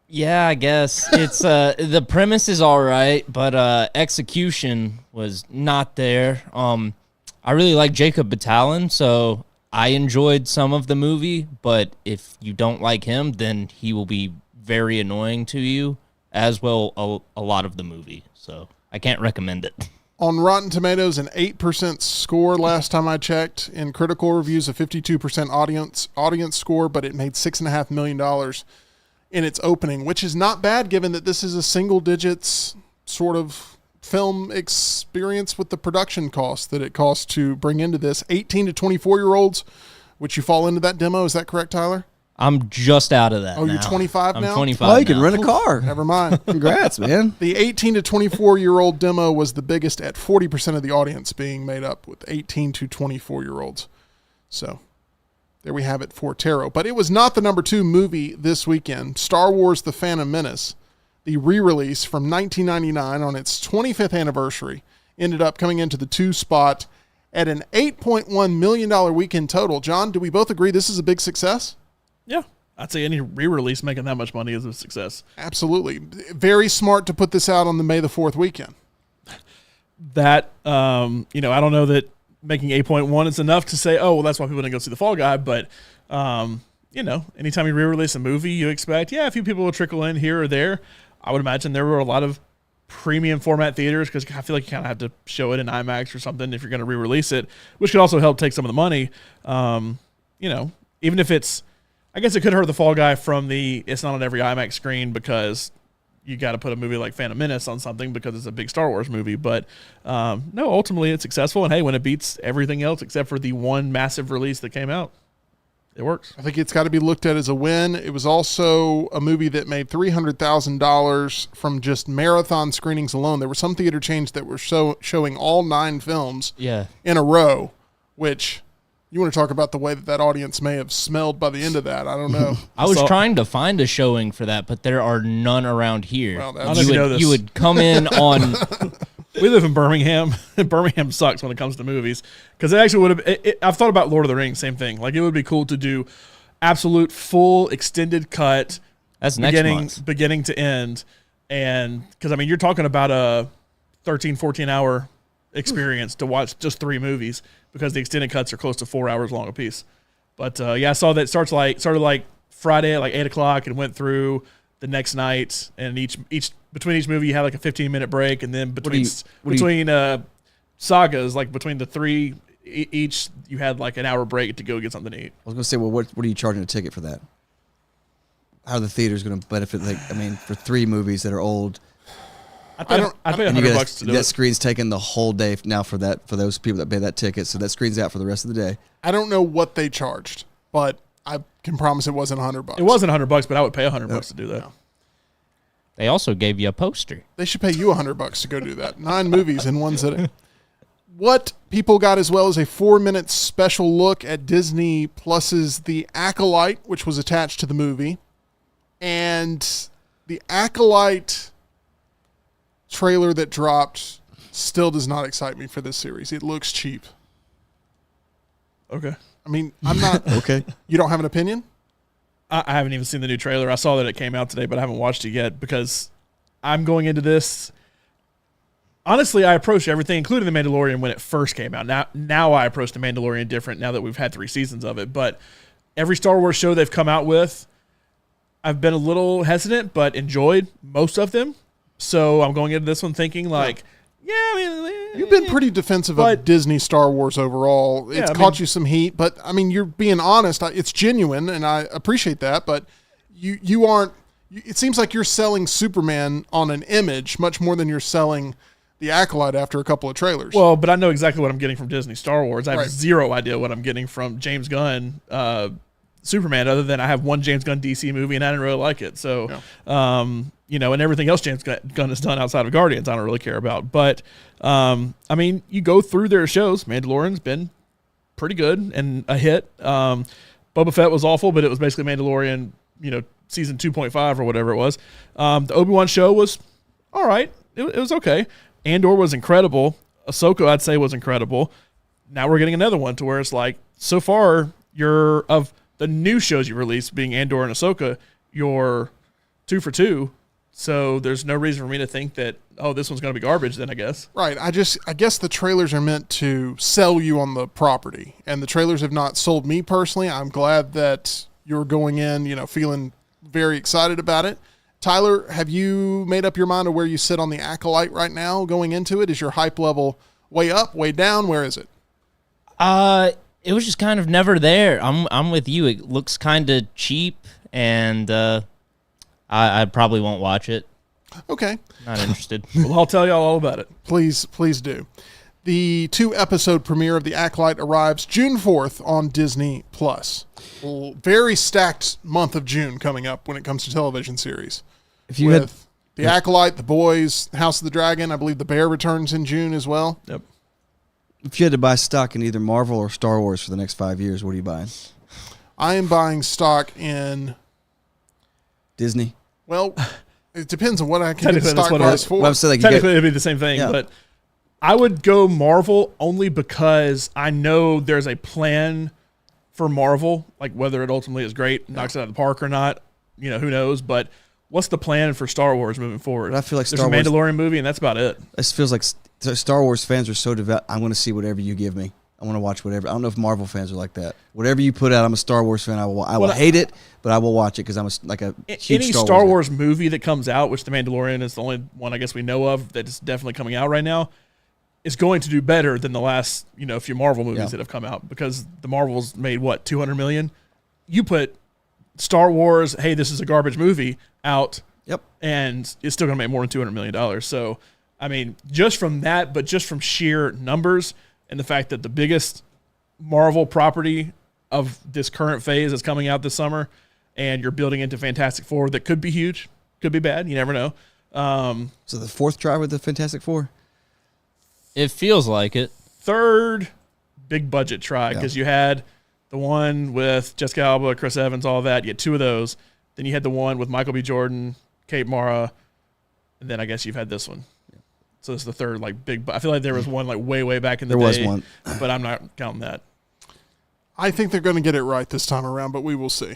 Yeah, I guess it's the premise is all right, but execution was not there. I really like Jacob Batalon, so I enjoyed some of the movie, but if you don't like him, then he will be very annoying to you, as will a lot of the movie. So I can't recommend it. On Rotten Tomatoes, an 8% score last time I checked. In critical reviews, a 52% audience score, but it made $6.5 million in its opening, which is not bad given that this is a single digits sort of film experience with the production costs that it costs to bring into this. 18 to 24-year-olds, which you fall into that demo. Is that correct, Tyler? I'm just out of that. Oh, you're 25 now? I'm 25 Oh, you can now. rent a car. Never mind. Congrats, man. The 18 to 24-year-old demo was the biggest at 40% of the audience being made up with 18 to 24-year-olds. So there we have it for Tarot. But it was not the number 2 movie this weekend. Star Wars The Phantom Menace, the re-release from 1999 on its 25th anniversary, ended up coming into the 2 spot at an $8.1 million weekend total. John, do we both agree this is a big success? Yeah. I'd say any re-release making that much money is a success. Absolutely. Very smart to put this out on the May the 4th weekend. That, I don't know that making 8.1 is enough to say, oh, well, that's why people didn't go see The Fall Guy. But, anytime you re-release a movie, you expect, a few people will trickle in here or there. I would imagine there were a lot of premium format theaters because I feel like you kind of have to show it in IMAX or something if you're going to re-release it, which could also help take some of the money. Even if it's, I guess it could hurt The Fall Guy from it's not on every IMAX screen because you got to put a movie like Phantom Menace on something because it's a big Star Wars movie. But no, ultimately it's successful. And hey, when it beats everything else except for the one massive release that came out, it works. I think it's got to be looked at as a win. It was also a movie that made $300,000 from just marathon screenings alone. There were some theater chains that were showing all 9 films in a row which you want to talk about the way that audience may have smelled by the end of that. I don't know. I was trying to find a showing for that, but there are none around here. Well, I don't know if you know this. You would come in on. We live in Birmingham. Birmingham sucks when it comes to movies because it actually would have. I've thought about Lord of the Rings, same thing. Like it would be cool to do absolute full extended cut. That's next month. Beginning to end, and because I mean you're talking about a 13, 14-hour experience to watch just 3 movies because the extended cuts are close to 4 hours long a piece. But I saw that started like Friday at like 8 o'clock and went through the next night, and between each movie you had like a 15-minute break, and then between sagas, like between the 3 each, you had like an hour break to go get something to eat. I was going to say, well, what are you charging a ticket for that? How are the theaters going to benefit? Like, I mean, for 3 movies that are old, I'd pay $100 to do that it. screen's taking the whole day now for those people that pay that ticket. So that screen's out for the rest of the day. I don't know what they charged, but I can promise it wasn't $100. It wasn't $100, but I would pay $100 to do that. No. They also gave you a poster. They should pay you $100 to go do that. 9 movies in one sitting. What people got as well as a 4-minute special look at Disney Plus's The Acolyte, which was attached to the movie. And The Acolyte trailer that dropped still does not excite me for this series. It looks cheap. Okay. I mean, I'm not... Okay. You don't have an opinion? I haven't even seen the new trailer. I saw that it came out today, but I haven't watched it yet because I'm going into this. Honestly, I approached everything, including The Mandalorian, when it first came out. Now I approach The Mandalorian different now that we've had 3 seasons of it. But every Star Wars show they've come out with, I've been a little hesitant, but enjoyed most of them. So I'm going into this one thinking like, You've been pretty defensive of Disney Star Wars overall. It's caught you some heat, but I mean, you're being honest. It's genuine, and I appreciate that. But you aren't. It seems like you're selling Superman on an image much more than you're selling The Acolyte after a couple of trailers. Well, but I know exactly what I'm getting from Disney Star Wars. I have zero idea what I'm getting from James Gunn Superman, other than I have one James Gunn DC movie and I didn't really like it. So, and everything else James Gunn has done outside of Guardians, I don't really care about. But, I mean, you go through their shows. Mandalorian's been pretty good and a hit. Boba Fett was awful, but it was basically Mandalorian, season 2.5 or whatever it was. The Obi-Wan show was all right. It was okay. Andor was incredible. Ahsoka, I'd say, was incredible. Now we're getting another one to where it's like, so far, you're of the new shows you released, being Andor and Ahsoka, you're 2 for 2. So there's no reason for me to think that, this one's going to be garbage then, I guess. Right. I guess the trailers are meant to sell you on the property, and the trailers have not sold me personally. I'm glad that you're going in, feeling very excited about it. Tyler, have you made up your mind of where you sit on The Acolyte right now going into it? Is your hype level way up, way down? Where is it? It was just kind of never there. I'm with you. It looks kind of cheap, and I probably won't watch it. Okay. Not interested. Well, I'll tell y'all all about it. Please do. The 2-episode premiere of The Acolyte arrives June 4th on Disney+. Very stacked month of June coming up when it comes to television series. If you With The Acolyte, The Boys, House of the Dragon, I believe The Bear returns in June as well. Yep. If you had to buy stock in either Marvel or Star Wars for the next 5 years, what are you buying? I am buying stock in... Disney? Well, it depends on what I can get the Technically, that's stock what it price is. for. Well, so like Technically, it'd be the same thing, Yeah. but I would go Marvel only because I know there's a plan for Marvel, like whether it ultimately is great, knocks it out of the park or not, who knows, but what's the plan for Star Wars moving forward? But I feel like there's Star a Wars- Mandalorian movie, and that's about it. It feels like Star Wars fans are so devout. I'm going to see whatever you give me. I want to watch whatever. I don't know if Marvel fans are like that. Whatever you put out, I'm a Star Wars fan. I will hate it, but I will watch it because I'm a huge Any Star Star Wars Wars movie that comes out, which The Mandalorian is the only one I guess we know of that is definitely coming out right now, is going to do better than the last few Marvel movies that have come out, because the Marvels made what, 200 million. You put Star Wars, hey, this is a garbage movie out, Yep. and it's still going to make more than $200 million. So, I mean, just from that, but just from sheer numbers and the fact that the biggest Marvel property of this current phase is coming out this summer, and you're building into Fantastic Four that could be huge, could be bad. You never know. So the fourth try with the Fantastic Four? It feels like it. Third, big budget try because you had the one with Jessica Alba, Chris Evans, all that. You had 2 of those. Then you had the one with Michael B. Jordan, Kate Mara, and then I guess you've had this one. So this is the third big. I feel like there was one way back in the day. There was one, but I'm not counting that. I think they're going to get it right this time around, but we will see.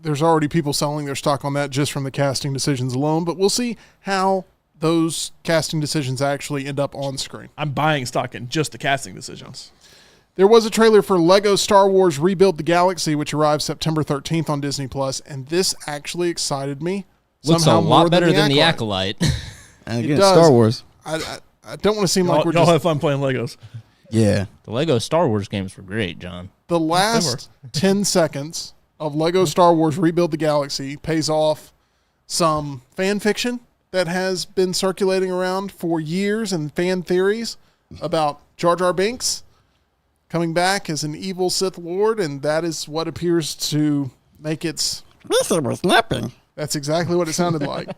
There's already people selling their stock on that just from the casting decisions alone, but we'll see how those casting decisions actually end up on screen. I'm buying stock in just the casting decisions. There was a trailer for Lego Star Wars Rebuild the Galaxy, which arrives September 13th on Disney+, and this actually excited me. Looks a lot better than the Acolyte. And again, Star Wars. I don't want to seem like we're y'all just... have fun playing Legos. Yeah. The Lego Star Wars games were great, John. The last 10 seconds of Lego Star Wars Rebuild the Galaxy pays off some fan fiction that has been circulating around for years and fan theories about Jar Jar Binks coming back as an evil Sith Lord, and that is what appears to make its... That's exactly what it sounded like.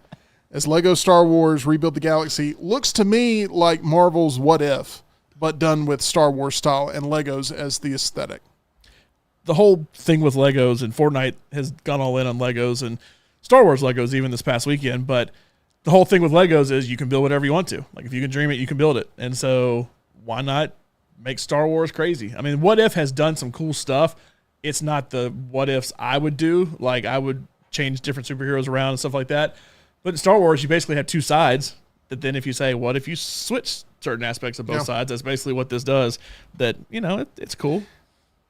As Lego Star Wars Rebuild the Galaxy looks to me like Marvel's What If, but done with Star Wars style and Legos as the aesthetic. The whole thing with Legos, and Fortnite has gone all in on Legos and Star Wars Legos even this past weekend, but the whole thing with Legos is you can build whatever you want to. Like if you can dream it, you can build it. And so why not make Star Wars crazy? I mean, What If has done some cool stuff. It's not the what ifs I would do. Like I would change different superheroes around and stuff like that. But in Star Wars, you basically have 2 sides that then if you say, what if you switch certain aspects of both sides? That's basically what this does. That, it's cool.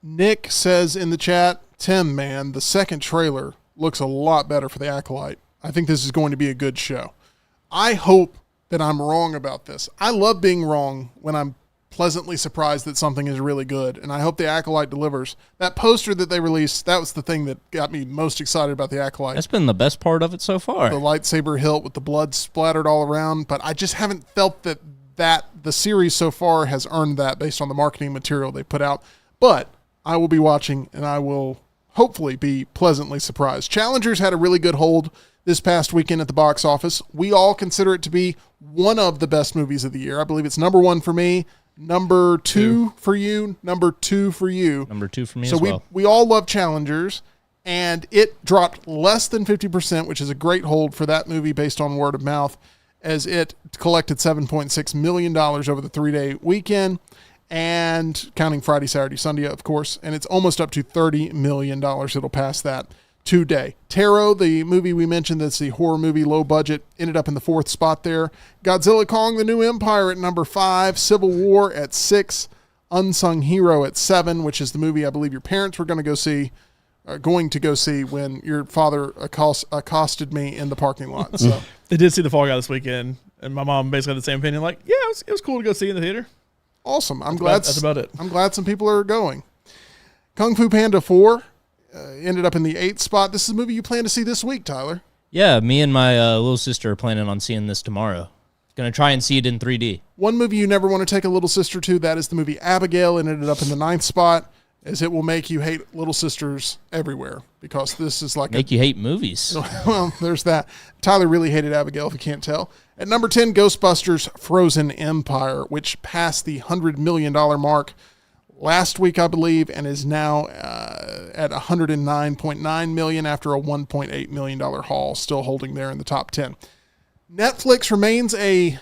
Nick says in the chat, Tim, man, the second trailer looks a lot better for the Acolyte. I think this is going to be a good show. I hope that I'm wrong about this. I love being wrong when I'm pleasantly surprised that something is really good, and I hope the Acolyte delivers. That poster that they released, that was the thing that got me most excited about the Acolyte. That's been the best part of it so far. The lightsaber hilt with the blood splattered all around, but I just haven't felt that the series so far has earned that based on the marketing material they put out. But I will be watching, and I will hopefully be pleasantly surprised. Challengers had a really good hold this past weekend at the box office. We all consider it to be one of the best movies of the year. I believe it's number 1 for me, number 2 for you, number 2 for you. Number 2 for me so as well. We all love Challengers, and it dropped less than 50%, which is a great hold for that movie based on word of mouth, as it collected $7.6 million over the 3-day weekend, and counting Friday, Saturday, Sunday, of course, and it's almost up to $30 million. It'll pass that today. Tarot, the movie we mentioned that's the horror movie, low budget, ended up in the 4th spot there. Godzilla Kong, The New Empire at number 5. Civil War at 6. Unsung Hero at 7, which is the movie I believe your parents were going to go see when your father accosted me in the parking lot. So They did see The Fall Guy this weekend, and my mom basically had the same opinion. Like, yeah, it was cool to go see in the theater. Awesome. That's about it. I'm glad some people are going. Kung Fu Panda 4 ended up in the 8th spot. This is a movie you plan to see this week, Tyler. Yeah, me and my little sister are planning on seeing this tomorrow. Going to try and see it in 3D. One movie you never want to take a little sister to, that is the movie Abigail, and ended up in the 9th spot, as it will make you hate little sisters everywhere, because this is like you hate movies. Well, there's that. Tyler really hated Abigail, if you can't tell. At number 10, Ghostbusters Frozen Empire, which passed the $100 million mark last week, I believe, and is now at $109.9 million after a $1.8 million haul, still holding there in the top 10. Netflix remains a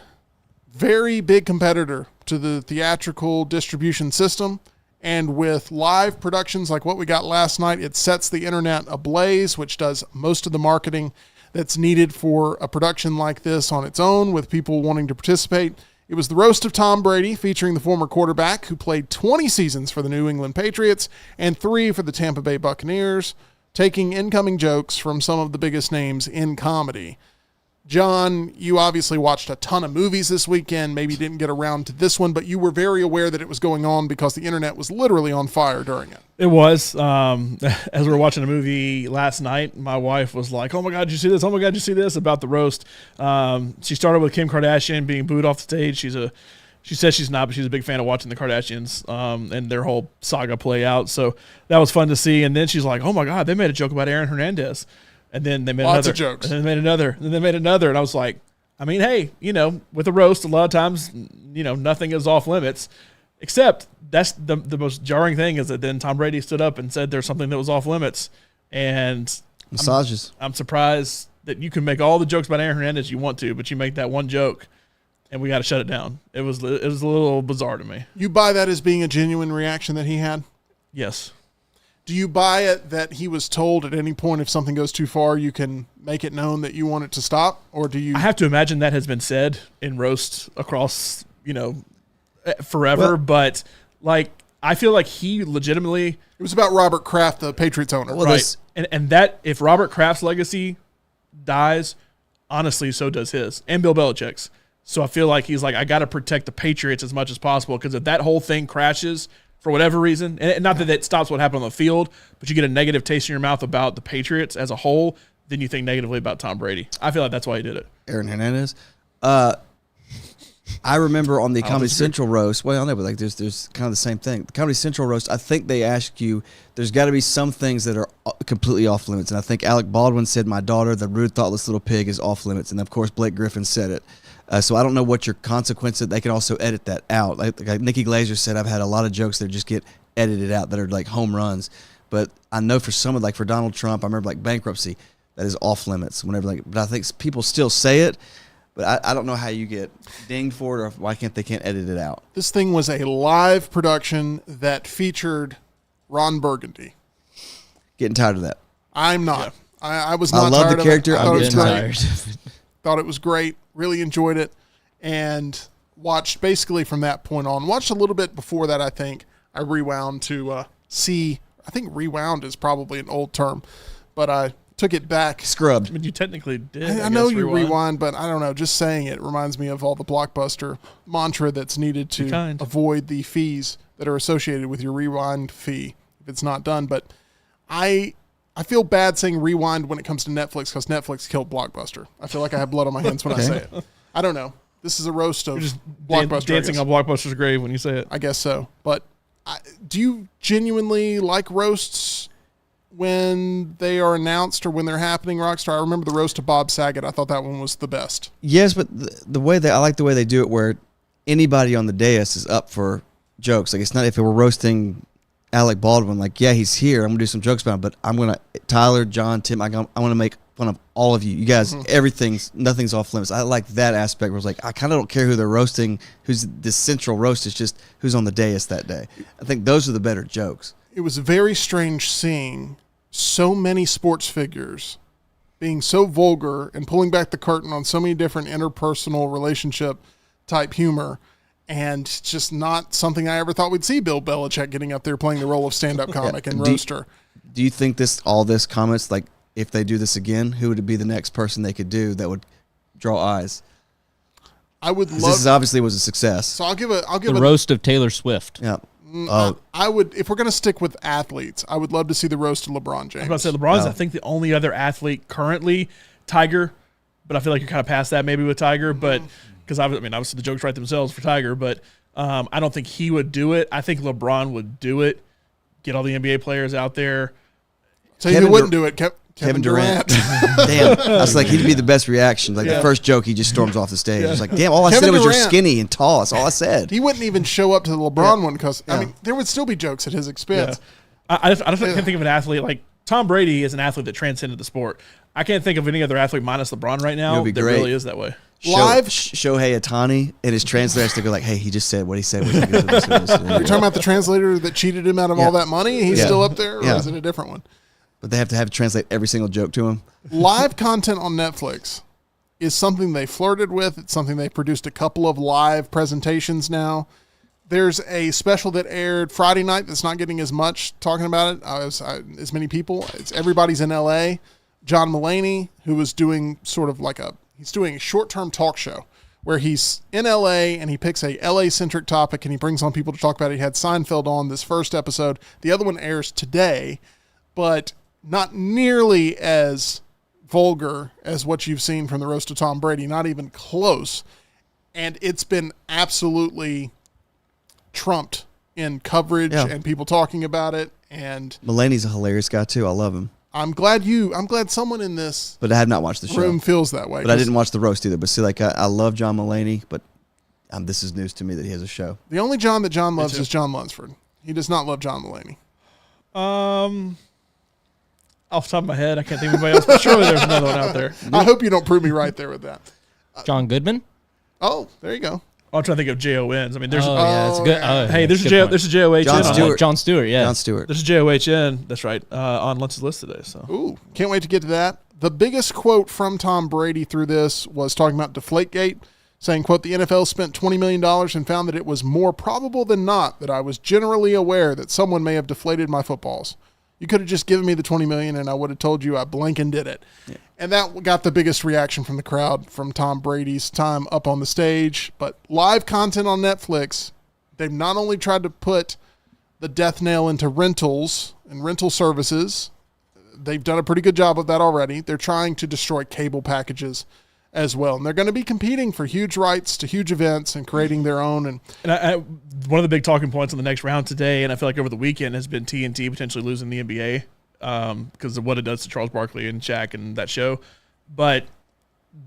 very big competitor to the theatrical distribution system, and with live productions like what we got last night, it sets the internet ablaze, which does most of the marketing that's needed for a production like this on its own, with people wanting to participate. It was the roast of Tom Brady, featuring the former quarterback who played 20 seasons for the New England Patriots and 3 for the Tampa Bay Buccaneers, taking incoming jokes from some of the biggest names in comedy. John, you obviously watched a ton of movies this weekend, maybe didn't get around to this one, but you were very aware that it was going on because the internet was literally on fire during it. It was. As we were watching a movie last night, my wife was like, oh my God, did you see this? Oh my God, did you see this? About the roast. She started with Kim Kardashian being booed off the stage. She says she's not, but she's a big fan of watching the Kardashians and their whole saga play out. So that was fun to see. And then she's like, oh my God, they made a joke about Aaron Hernandez. And then they made Lots another. of jokes. And then they made another. And they made another. And I was like, I mean, hey, with a roast, a lot of times, nothing is off limits. Except that's the most jarring thing is that then Tom Brady stood up and said there's something that was off limits. And Massages. I'm surprised that you can make all the jokes about Aaron Hernandez you want to, but you make that one joke and we got to shut it down. It was a little bizarre to me. You buy that as being a genuine reaction that he had? Yes. Do you buy it that he was told at any point if something goes too far, you can make it known that you want it to stop? Or do you? I have to imagine that has been said in roasts across, forever. Well, but like, I feel like he legitimately, It was about Robert Kraft, the Patriots owner. Well, right? this- And that if Robert Kraft's legacy dies, honestly, so does his and Bill Belichick's. So I feel like he's like, I got to protect the Patriots as much as possible because if that whole thing crashes for whatever reason, and not that it stops what happened on the field, but you get a negative taste in your mouth about the Patriots as a whole, then you think negatively about Tom Brady. I feel like that's why he did it. Aaron Hernandez. I remember on the Comedy Central roast. Well, I know, but like there's kind of the same thing. The Comedy Central roast. I think they ask you. There's got to be some things that are completely off limits, and I think Alec Baldwin said, "My daughter, the rude, thoughtless little pig, is off limits," and of course Blake Griffin said it. So I don't know what your consequences. They can also edit that out. Like Nikki Glaser said, I've had a lot of jokes that just get edited out that are like home runs. But I know for some of like for Donald Trump, I remember like bankruptcy that is off limits. Whenever but I think people still say it. But I don't know how you get dinged for it or why can't edit it out. This thing was a live production that featured Ron Burgundy. Getting tired of that. I'm not. I was not I love tired the character. of it. I I'm thought it was getting great. tired. Thought it was great. Really enjoyed it. And watched basically from that point on. Watched a little bit before that, I think. I rewound to see. I think rewound is probably an old term. But I took it back. Scrubbed. I mean, you technically did. I know you rewind, but I don't know. Just saying it reminds me of all the Blockbuster mantra that's needed to avoid the fees that are associated with your rewind fee if it's not done. But I feel bad saying rewind when it comes to Netflix because Netflix killed Blockbuster. I feel like I have blood on my hands when I say it. I don't know. This is a roast of Blockbuster. Dancing on Blockbuster's grave when you say it. I guess so. But do you genuinely like roasts when they are announced or when they're happening, Rockstar? I remember the roast of Bob Saget. I thought that one was the best. Yes, but the way I like the way they do it where anybody on the dais is up for jokes. Like it's not if it were roasting Alec Baldwin, like, yeah, he's here. I'm going to do some jokes about him, but I'm going to, Tyler, John, Tim, I want to make fun of all of you. You guys, nothing's off limits. I like that aspect where it's like, I kind of don't care who they're roasting, who's the central roast. It's just who's on the dais that day. I think those are the better jokes. It was very strange seeing so many sports figures being so vulgar and pulling back the curtain on so many different interpersonal relationship type humor. And just not something I ever thought we'd see Bill Belichick getting up there playing the role of stand-up comic and roaster. Do you think all this comments, like if they do this again, who would it be the next person they could do that would draw eyes? I would love. This obviously was a success. So I'll give the roast of Taylor Swift. Yeah. I would, if we're going to stick with athletes, I would love to see the roast of LeBron James. I was about to say LeBron's, I think, the only other athlete currently, Tiger, but I feel like you're kind of past that maybe with Tiger, but because obviously the jokes write themselves for Tiger, but I don't think he would do it. I think LeBron would do it. Get all the NBA players out there. So he wouldn't do it. Kevin Durant. Damn. I was like, he'd be the best reaction. Like the first joke, he just storms off the stage. It's like, damn, all I said was you're skinny and tall. That's all I said. He wouldn't even show up to the LeBron one because, I mean, there would still be jokes at his expense. Yeah. I can't think of an athlete. Like, Tom Brady is an athlete that transcended the sport. I can't think of any other athlete minus LeBron right now that really is that way. Live Shohei Ohtani and his translator has to go like, hey, he just said what he said. You're talking about the translator that cheated him out of all that money? He's still up there, or is it a different one? But they have to translate every single joke to him. Live content on Netflix is something they flirted with. It's something they produced a couple of live presentations now. There's a special that aired Friday night that's not getting as much talking about it as many people. It's Everybody's in L.A. John Mulaney, who was doing sort of like he's doing a short-term talk show where he's in L.A. and he picks a L.A.-centric topic and he brings on people to talk about it. He had Seinfeld on this first episode. The other one airs today, but not nearly as vulgar as what you've seen from the roast of Tom Brady, not even close. And it's been absolutely trumped in coverage and people talking about it. And Mulaney's a hilarious guy too. I love him. I'm glad someone in this but I have not watched the show. Room feels that way. But I didn't watch the roast either. But see, like I love John Mulaney, but This is news to me that he has a show. The only John that John loves is John Lunsford. He does not love John Mulaney. Off the top of my head, I can't think of anybody else, but surely there's another one out there. I hope you don't prove me right there with that. John Goodman? Oh, there you go. I'm trying to think of JONs. I mean, there's it's good. hey, there's a good point. there's a JOH Jon in. Stewart. John Stewart, yeah. Jon Stewart. There's a JOHN. That's right. On Lunce's list today. So Ooh, can't wait to get to that. The biggest quote from Tom Brady through this was talking about Deflategate, saying, quote, the NFL spent $20 million and found that it was more probable than not that I was generally aware that someone may have deflated my footballs. You could have just given me the $20 million and I would have told you I blanking did it. Yeah. And that got the biggest reaction from the crowd from Tom Brady's time up on the stage. But live content on Netflix, they've not only tried to put the death nail into rentals and rental services, they've done a pretty good job of that already. They're trying to destroy cable packages as well. And they're going to be competing for huge rights to huge events and creating their own. And I, one of the big talking points on the next round today, and I feel like over the weekend, has been TNT potentially losing the NBA because of what it does to Charles Barkley and Shaq and that show. But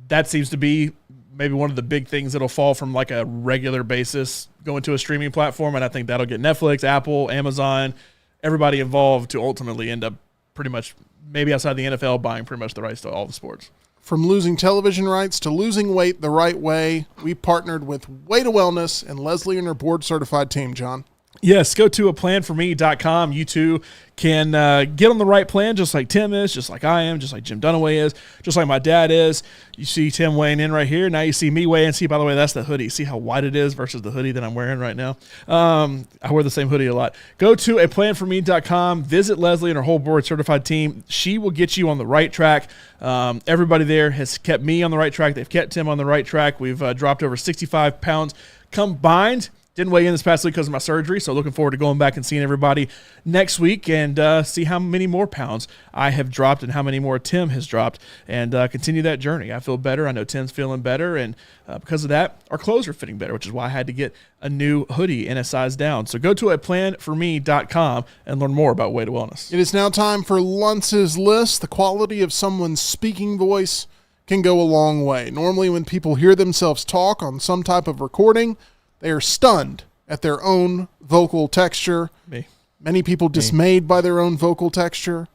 that seems to be maybe one of the big things that'll fall from like a regular basis going to a streaming platform. And I think that'll get Netflix, Apple, Amazon, everybody involved to ultimately end up pretty much, maybe outside the NFL, buying pretty much the rights to all the sports. From losing television rights to losing weight the right way, we partnered with Way to Wellness and Leslie and her board-certified team, John. Yes, go to aplanforme.com. You too can get on the right plan, just like Tim is, just like I am, just like Jim Dunaway is, just like my dad is. You see Tim weighing in right here. Now you see me weighing. See, by the way, that's the hoodie. See how wide it is versus the hoodie that I'm wearing right now? I wear the same hoodie a lot. Go to aplanforme.com. Visit Leslie and her whole board-certified team. She will get you on the right track. Everybody there has kept me on the right track. They've kept Tim on the right track. We've dropped over 65 pounds combined. Didn't weigh in this past week because of my surgery, so looking forward to going back and seeing everybody next week and see how many more pounds I have dropped and how many more Tim has dropped and continue that journey. I feel better. I know Tim's feeling better, and because of that, our clothes are fitting better, which is why I had to get a new hoodie in a size down. So go to aplanforme.com and learn more about Way to Wellness. It is now time for Lunce's List. The quality of someone's speaking voice can go a long way. Normally when people hear themselves talk on some type of recording, they are stunned at their own vocal texture. Me. Many people dismayed by their own vocal texture.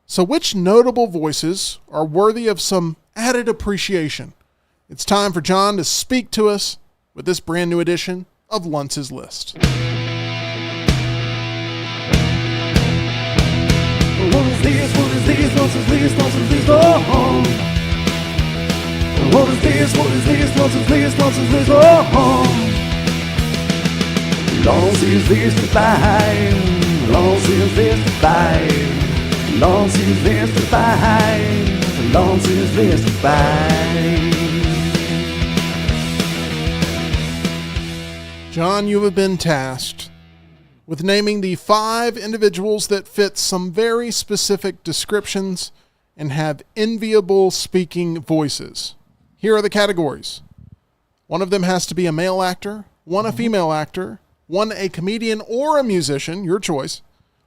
So which notable voices are worthy of some added appreciation? It's time for John to speak to us with this brand new edition of Lunce's List. What is this? What is this? Lunce's List, Lunce's List, oh. What is this? What is this? Lunce's List, Lunce's List, oh. Lunce's List to five. Lunce's List to five. Lunce's List to five. Lunce's List to five. John, you have been tasked with naming the 5 individuals that fit some very specific descriptions and have enviable speaking voices. Here are the categories. One of them has to be a male actor, one a female actor, one a comedian or a musician, your choice.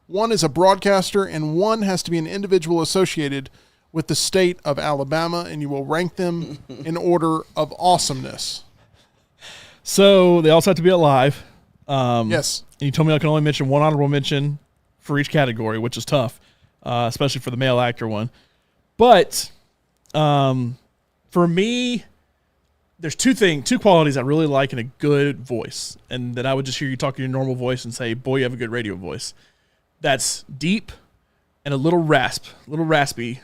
One is a broadcaster, and one has to be an individual associated with the state of Alabama, and you will rank them in order of awesomeness. So they also have to be alive. Yes. And you told me I can only mention one honorable mention for each category, which is tough, especially for the male actor one. But for me, there's two qualities I really like in a good voice, and that I would just hear you talk in your normal voice and say, boy, you have a good radio voice. That's deep and a little raspy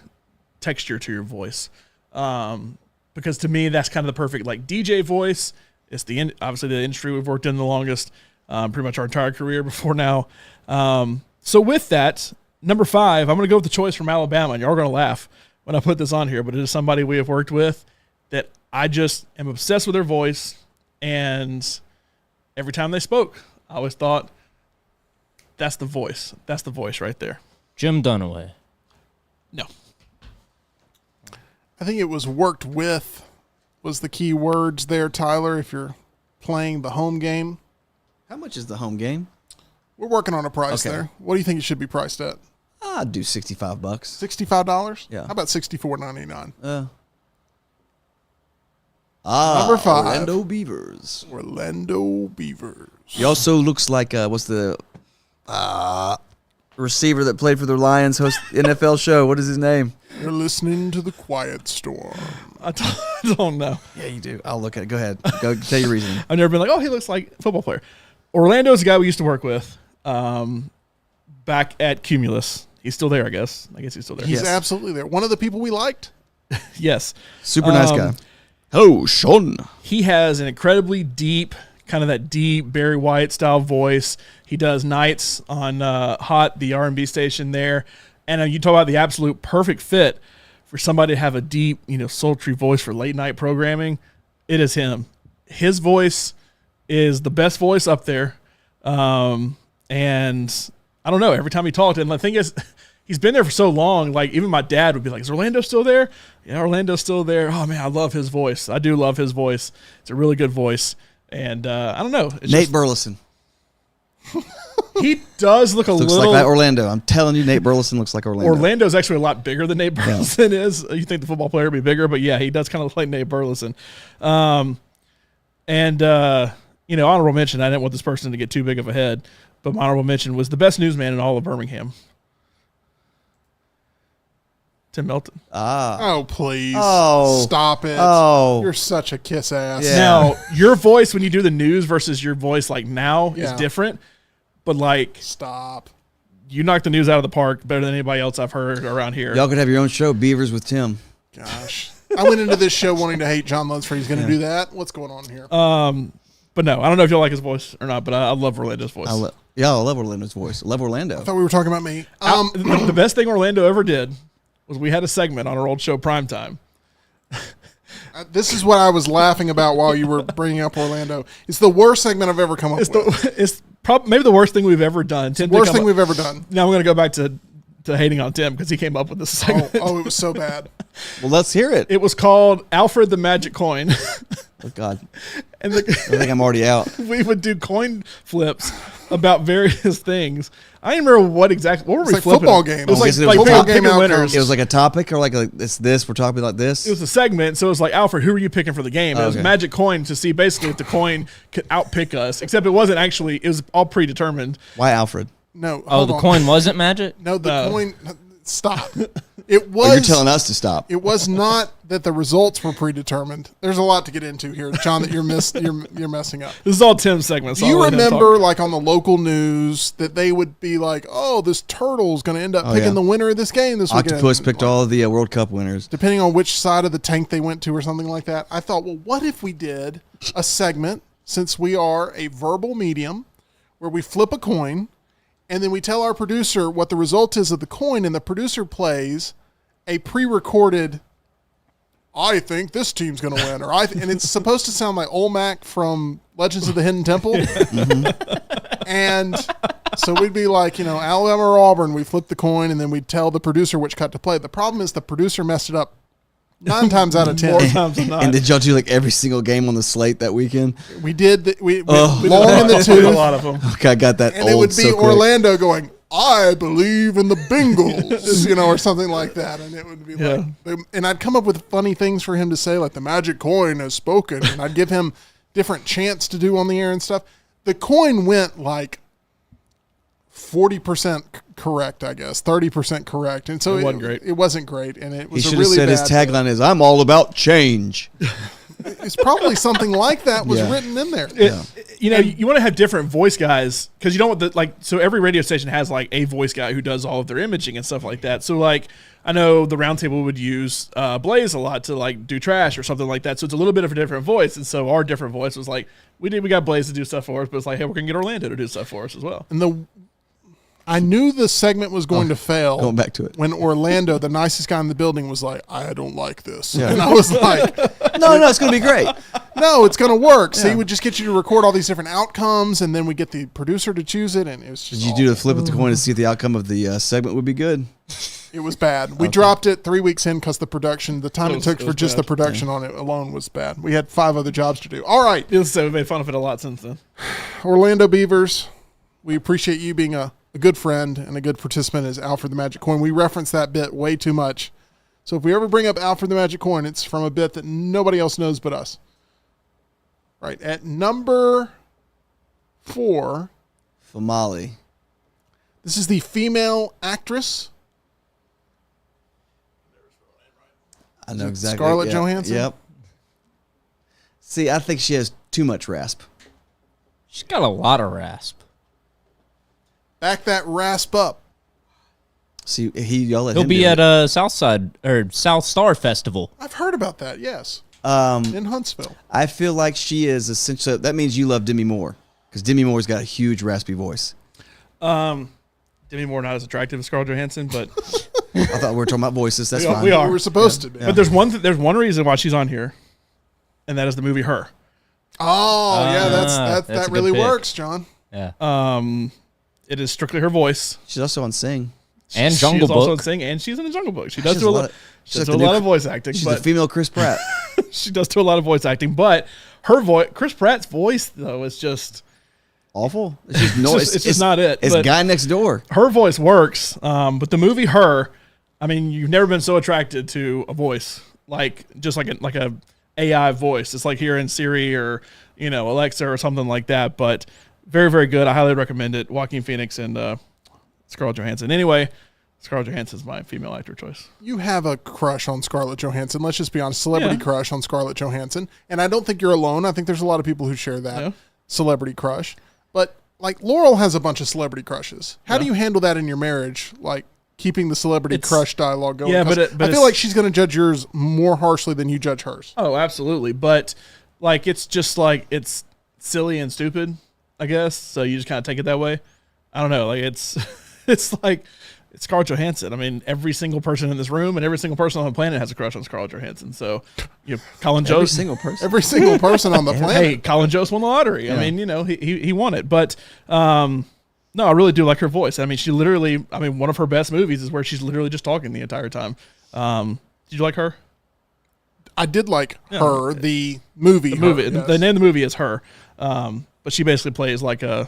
texture to your voice. Because to me, that's kind of the perfect like DJ voice. It's obviously the industry we've worked in the longest, pretty much our entire career before now. So with that, number 5, I'm going to go with the choice from Alabama, and y'all are going to laugh when I put this on here, but it is somebody we have worked with that I just am obsessed with their voice, and every time they spoke, I always thought, that's the voice. That's the voice right there. Jim Dunaway. No. I think it was worked with was the key words there, Tyler, if you're playing the home game. How much is the home game? We're working on a price Okay. there. What do you think it should be priced at? I'd do $65. $65? Yeah. How about $64.99? Number 5. Orlando Beavers. Orlando Beavers. He also looks like what's the receiver that played for the Lions host NFL show? What is his name? You're listening to the Quiet Storm. I don't know. Yeah, you do. I'll look at it. Go ahead. Go tell your reason. I've never been like, oh, he looks like a football player. Orlando's a guy we used to work with back at Cumulus. He's still there, I guess. I guess he's still there. He's Yes. absolutely there. One of the people we liked. Yes. Super nice guy. Oh, Sean. He has an incredibly deep, kind of that deep Barry White style voice. He does nights on Hot, the R&B station there. And you talk about the absolute perfect fit for somebody to have a deep, sultry voice for late night programming. It is him. His voice is the best voice up there. And I don't know, every time he talked, and the thing is, he's been there for so long, like even my dad would be like, is Orlando still there? Yeah, Orlando's still there. Oh man, I love his voice. I do love his voice. It's a really good voice. And I don't know. Nate Burleson. He does look a Looks little. like that Orlando. I'm telling you, Nate Burleson looks like Orlando. Orlando's actually a lot bigger than Nate Burleson is. You think the football player would be bigger, but yeah, he does kind of look like Nate Burleson. Honorable mention, I didn't want this person to get too big of a head, but my honorable mention was the best newsman in all of Birmingham. Tim Melton. Oh, please. Oh. Stop it. Oh. You're such a kiss ass. Yeah. Now, your voice when you do the news versus your voice like now is Yeah. different, but like Stop. you knock the news out of the park better than anybody else I've heard around here. Y'all could have your own show, Beavers with Tim. Gosh. I went into this show wanting to hate John Lunsford. He's going to do that. What's going on here? But no, I don't know if y'all like his voice or not, but I love Orlando's voice. I love Orlando's voice. I love Orlando. I thought we were talking about me. The best thing Orlando ever did was we had a segment on our old show, Primetime. This is what I was laughing about while you were bringing up Orlando. It's the worst segment I've ever come up with. It's maybe the worst thing we've ever done. Worst thing we've ever done. Now I'm going to go back to hating on Tim because he came up with this segment. Oh, it was so bad. Well, let's hear it. It was called Alfred the Magic Coin. Oh, God. And I think I'm already out. we would do coin flips about various things. I don't remember what were we like flipping? football games. It was I guess it like was football picking game winners. outcomes. It was like a topic or like it's this. We're talking like this. It was a segment, so it was like, Alfred, who are you picking for the game? It was Okay. magic coin to see basically if the coin could outpick us, except it wasn't actually, it was all predetermined. Why Alfred? No. Oh, hold the on. coin wasn't magic? No, the No. coin. Stop. It was. Oh, you're telling us to stop. It was not that the results were predetermined. There's a lot to get into here, John, that you're messing up. This is all Tim's segment. So Do you I'll let him remember, talk. like on the local news, that they would be like, "Oh, this turtle's going to end up picking yeah. the winner of this game this weekend." Octopus picked all of the World Cup winners. Depending on which side of the tank they went to, or something like that. I thought, well, what if we did a segment, since we are a verbal medium, where we flip a coin, and then we tell our producer what the result is of the coin, and the producer plays a pre-recorded, I think this team's going to win, or and it's supposed to sound like Olmec from Legends of the Hidden Temple. And so we'd be like, Alabama or Auburn, we flip the coin, and then we'd tell the producer which cut to play. The problem is the producer messed it up 9 times out of 10. More times than not. And did y'all do like every single game on the slate that weekend? We did. We Oh. long in the a tooth, lot of them. Okay, I got that and old it would be so quick. Orlando going, "I believe in the Bengals," or something like that, and it would be like, and I'd come up with funny things for him to say, like the magic coin has spoken, and I'd give him different chants to do on the air and stuff. The coin went like 40% correct, I guess, 30% correct, and so It wasn't great. It wasn't great, and it He was a should have really said his bad. tagline is "I'm all about change." It's probably something like that was Yeah. written in there. You want to have different voice guys because you don't want so every radio station has like a voice guy who does all of their imaging and stuff like that. So like I know the Roundtable would use Blaze a lot to like do trash or something like that. So it's a little bit of a different voice. And so our different voice was like we got Blaze to do stuff for us, but it's like, hey, we're gonna get Orlando to do stuff for us as well. And I knew the segment was going to fail. Going back to it. When Orlando, the nicest guy in the building, was like, "I don't like this," Yeah. and I was like, No, it's going to be great. "No, it's going to work." So he would just get you to record all these different outcomes, and then we get the producer to choose it, and it was just Did you do the flip of the coin to see if the outcome of the segment would be good? It was bad. We dropped it 3 weeks in because the time it took It for was just bad. the production on it alone was bad. We had 5 other jobs to do. All right, So we made fun of it a lot since then. Orlando Beavers, we appreciate you being a good friend and a good participant as Alfred the Magic Coin. We reference that bit way too much. So if we ever bring up Alfred the Magic Coin, it's from a bit that nobody else knows but us. Right. At number 4, Famali. this is the female actress. I know exactly. Scarlett yeah. Johansson? Yep. See, I think she has too much rasp. She's got a lot of rasp. Back that rasp up. See, y'all let He'll him be do at it. Southside or South Star Festival. I've heard about that, yes. In Huntsville. I feel like she is essentially. That means you love Demi Moore because Demi Moore's got a huge raspy voice. Demi Moore not as attractive as Scarlett Johansson, but I thought we were talking about voices. That's fine. we are. We were supposed to be. But there's one reason why she's on here, and that is the movie Her. Oh, yeah, that's that a really good pick. works, John. Yeah. It is strictly her voice. She's also on Sing. And Jungle She's also in Book. Sing, and she's in the Jungle Book. She She's does do a a lot. lot- She she's does like do a the lot new- of voice acting. She's But the female Chris Pratt. she does do a lot of voice acting. But her voice, Chris Pratt's voice, though, is just Awful. It's just noise. it's just not it. It's But Guy Next Door. her voice works. But the movie Her, I mean, you've never been so attracted to a voice like a AI voice. It's like hearing Siri or Alexa or something like that. But very, very good. I highly recommend it. Joaquin Phoenix and Scarlett Johansson. Anyway, Scarlett Johansson's my female actor choice. You have a crush on Scarlett Johansson. Let's just be honest. Celebrity Yeah. crush on Scarlett Johansson. And I don't think you're alone. I think there's a lot of people who share that Yeah. celebrity crush. But, like, Laurel has a bunch of celebrity crushes. How do you handle that in your marriage? Like, keeping the celebrity crush dialogue going? Yeah, 'Cause but I feel like she's going to judge yours more harshly than you judge hers. Oh, absolutely. But like it's just like it's silly and stupid, I guess. So you just kind of take it that way. I don't know. Like it's like it's Scarlett Johansson. I mean, every single person in this room and every single person on the planet has a crush on Scarlett Johansson. So Colin Every Jost. single person. Every single person on the planet. Hey, Colin Jost won the lottery. I mean, he won it. But no, I really do like her voice. I mean, one of her best movies is where she's literally just talking the entire time. Did you like Her? I did like Her, the movie. The movie. Her, yes. The name of the movie is Her. But she basically plays like an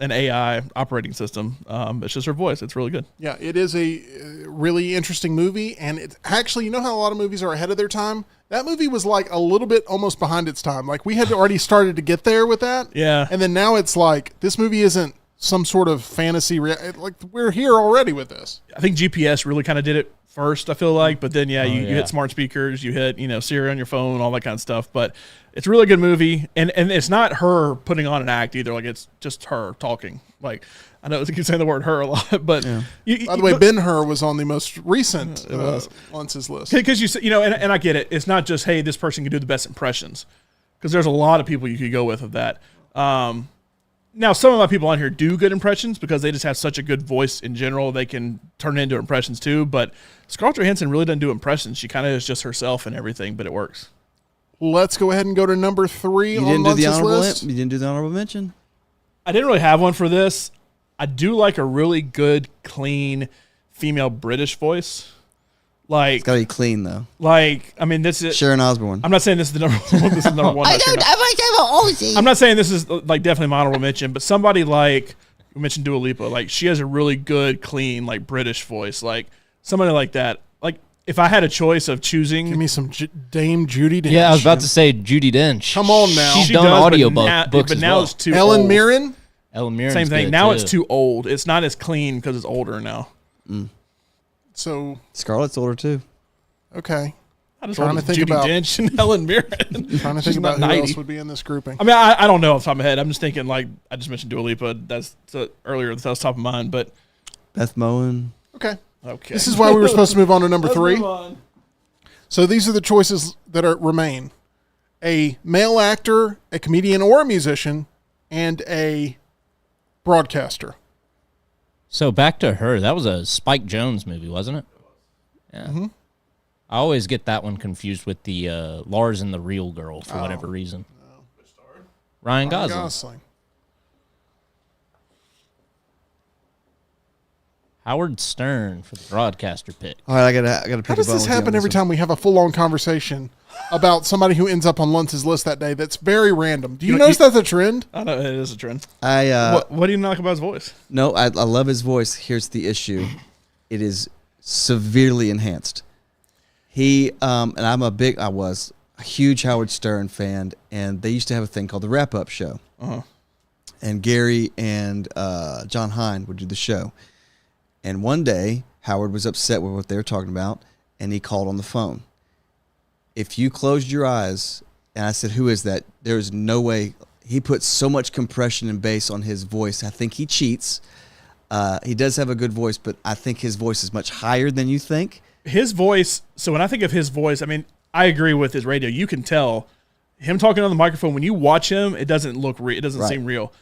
AI operating system. It's just her voice. It's really good. Yeah, it is a really interesting movie, and it's actually, you know how a lot of movies are ahead of their time? That movie was like a little bit almost behind its time. Like we had already started to get there with that. Yeah. And then now it's like, this movie isn't some sort of fantasy, like we're here already with this. I think GPS really kind of did it first, I feel like. But then, you yeah. hit smart speakers, you hit, Siri on your phone, all that kind of stuff. But it's a really good movie. And it's not her putting on an act either. Like it's just her talking. Like I know I keep saying the word her a lot, but By the way, Ben-Hur was on the most recent Lunce's list. because and I get it. It's not just, hey, this person can do the best impressions, because there's a lot of people you could go with of that. Now, some of my people on here do good impressions because they just have such a good voice in general. They can turn it into impressions too. But Scarlett Johansson really doesn't do impressions. She kind of is just herself and everything, but it works. Let's go ahead and go to number 3 You on didn't do the Lunce's honorable. list. You didn't do the honorable mention. I didn't really have one for this. I do like a really good, clean female British voice. It's got to be clean though. I mean, this is. Sharon Osbourne. I'm not saying this is the number one. This is the number one. I'm not saying this is like definitely my honorable mention, but somebody like we mentioned Dua Lipa, like she has a really good, clean, like British voice, like somebody like that. Like if I had a choice of choosing, Give me some Dame Judi Dench. Yeah, I was about to say Judi Dench. Come on now. She's she done does, audio but books but as now well. it's too Ellen old. Mirren. Ellen Mirren's Same thing. good, Now too. it's too old. It's not as clean because it's older now. So, Scarlett's older too. okay. I just Trying wanted to think Judi about- Dench and Helen Mirren. Trying to She's think about not who 90. else would be in this grouping. I mean, I don't know off the top of my head. I'm just thinking, like, I just mentioned Dua Lipa. That's earlier. That was top of mind, but Beth Moen. Okay. okay. This is why we were supposed to move on to number Let's 3. move on. So these are the choices that remain. A male actor, a comedian or a musician, and a broadcaster. So back to Her. That was a Spike Jonze movie, wasn't it? Yeah. Mm-hmm. I always get that one confused with the Lars and the Real Girl for whatever reason. Ryan Gosling. Gosling. Howard Stern for the broadcaster pick. All right, I gotta pick How does a bone this with you on happen every one. time we have a full-on conversation about somebody who ends up on Lunce's list that day? That's very random. Do you notice that's a trend? I know it is a trend. What do you not like about his voice? No, I love his voice. Here's the issue: it is severely enhanced. He and I a huge Howard Stern fan, and they used to have a thing called the Wrap Up Show. And Gary and John Hine would do the show. And one day, Howard was upset with what they were talking about, and he called on the phone. If you closed your eyes, and I said, who is that? There is no way. He put so much compression and bass on his voice. I think he cheats. He does have a good voice, but I think his voice is much higher than you think. His voice, so when I think of his voice, I mean, I agree with his radio. You can tell him talking on the microphone. When you watch him, it doesn't look real. It doesn't seem real.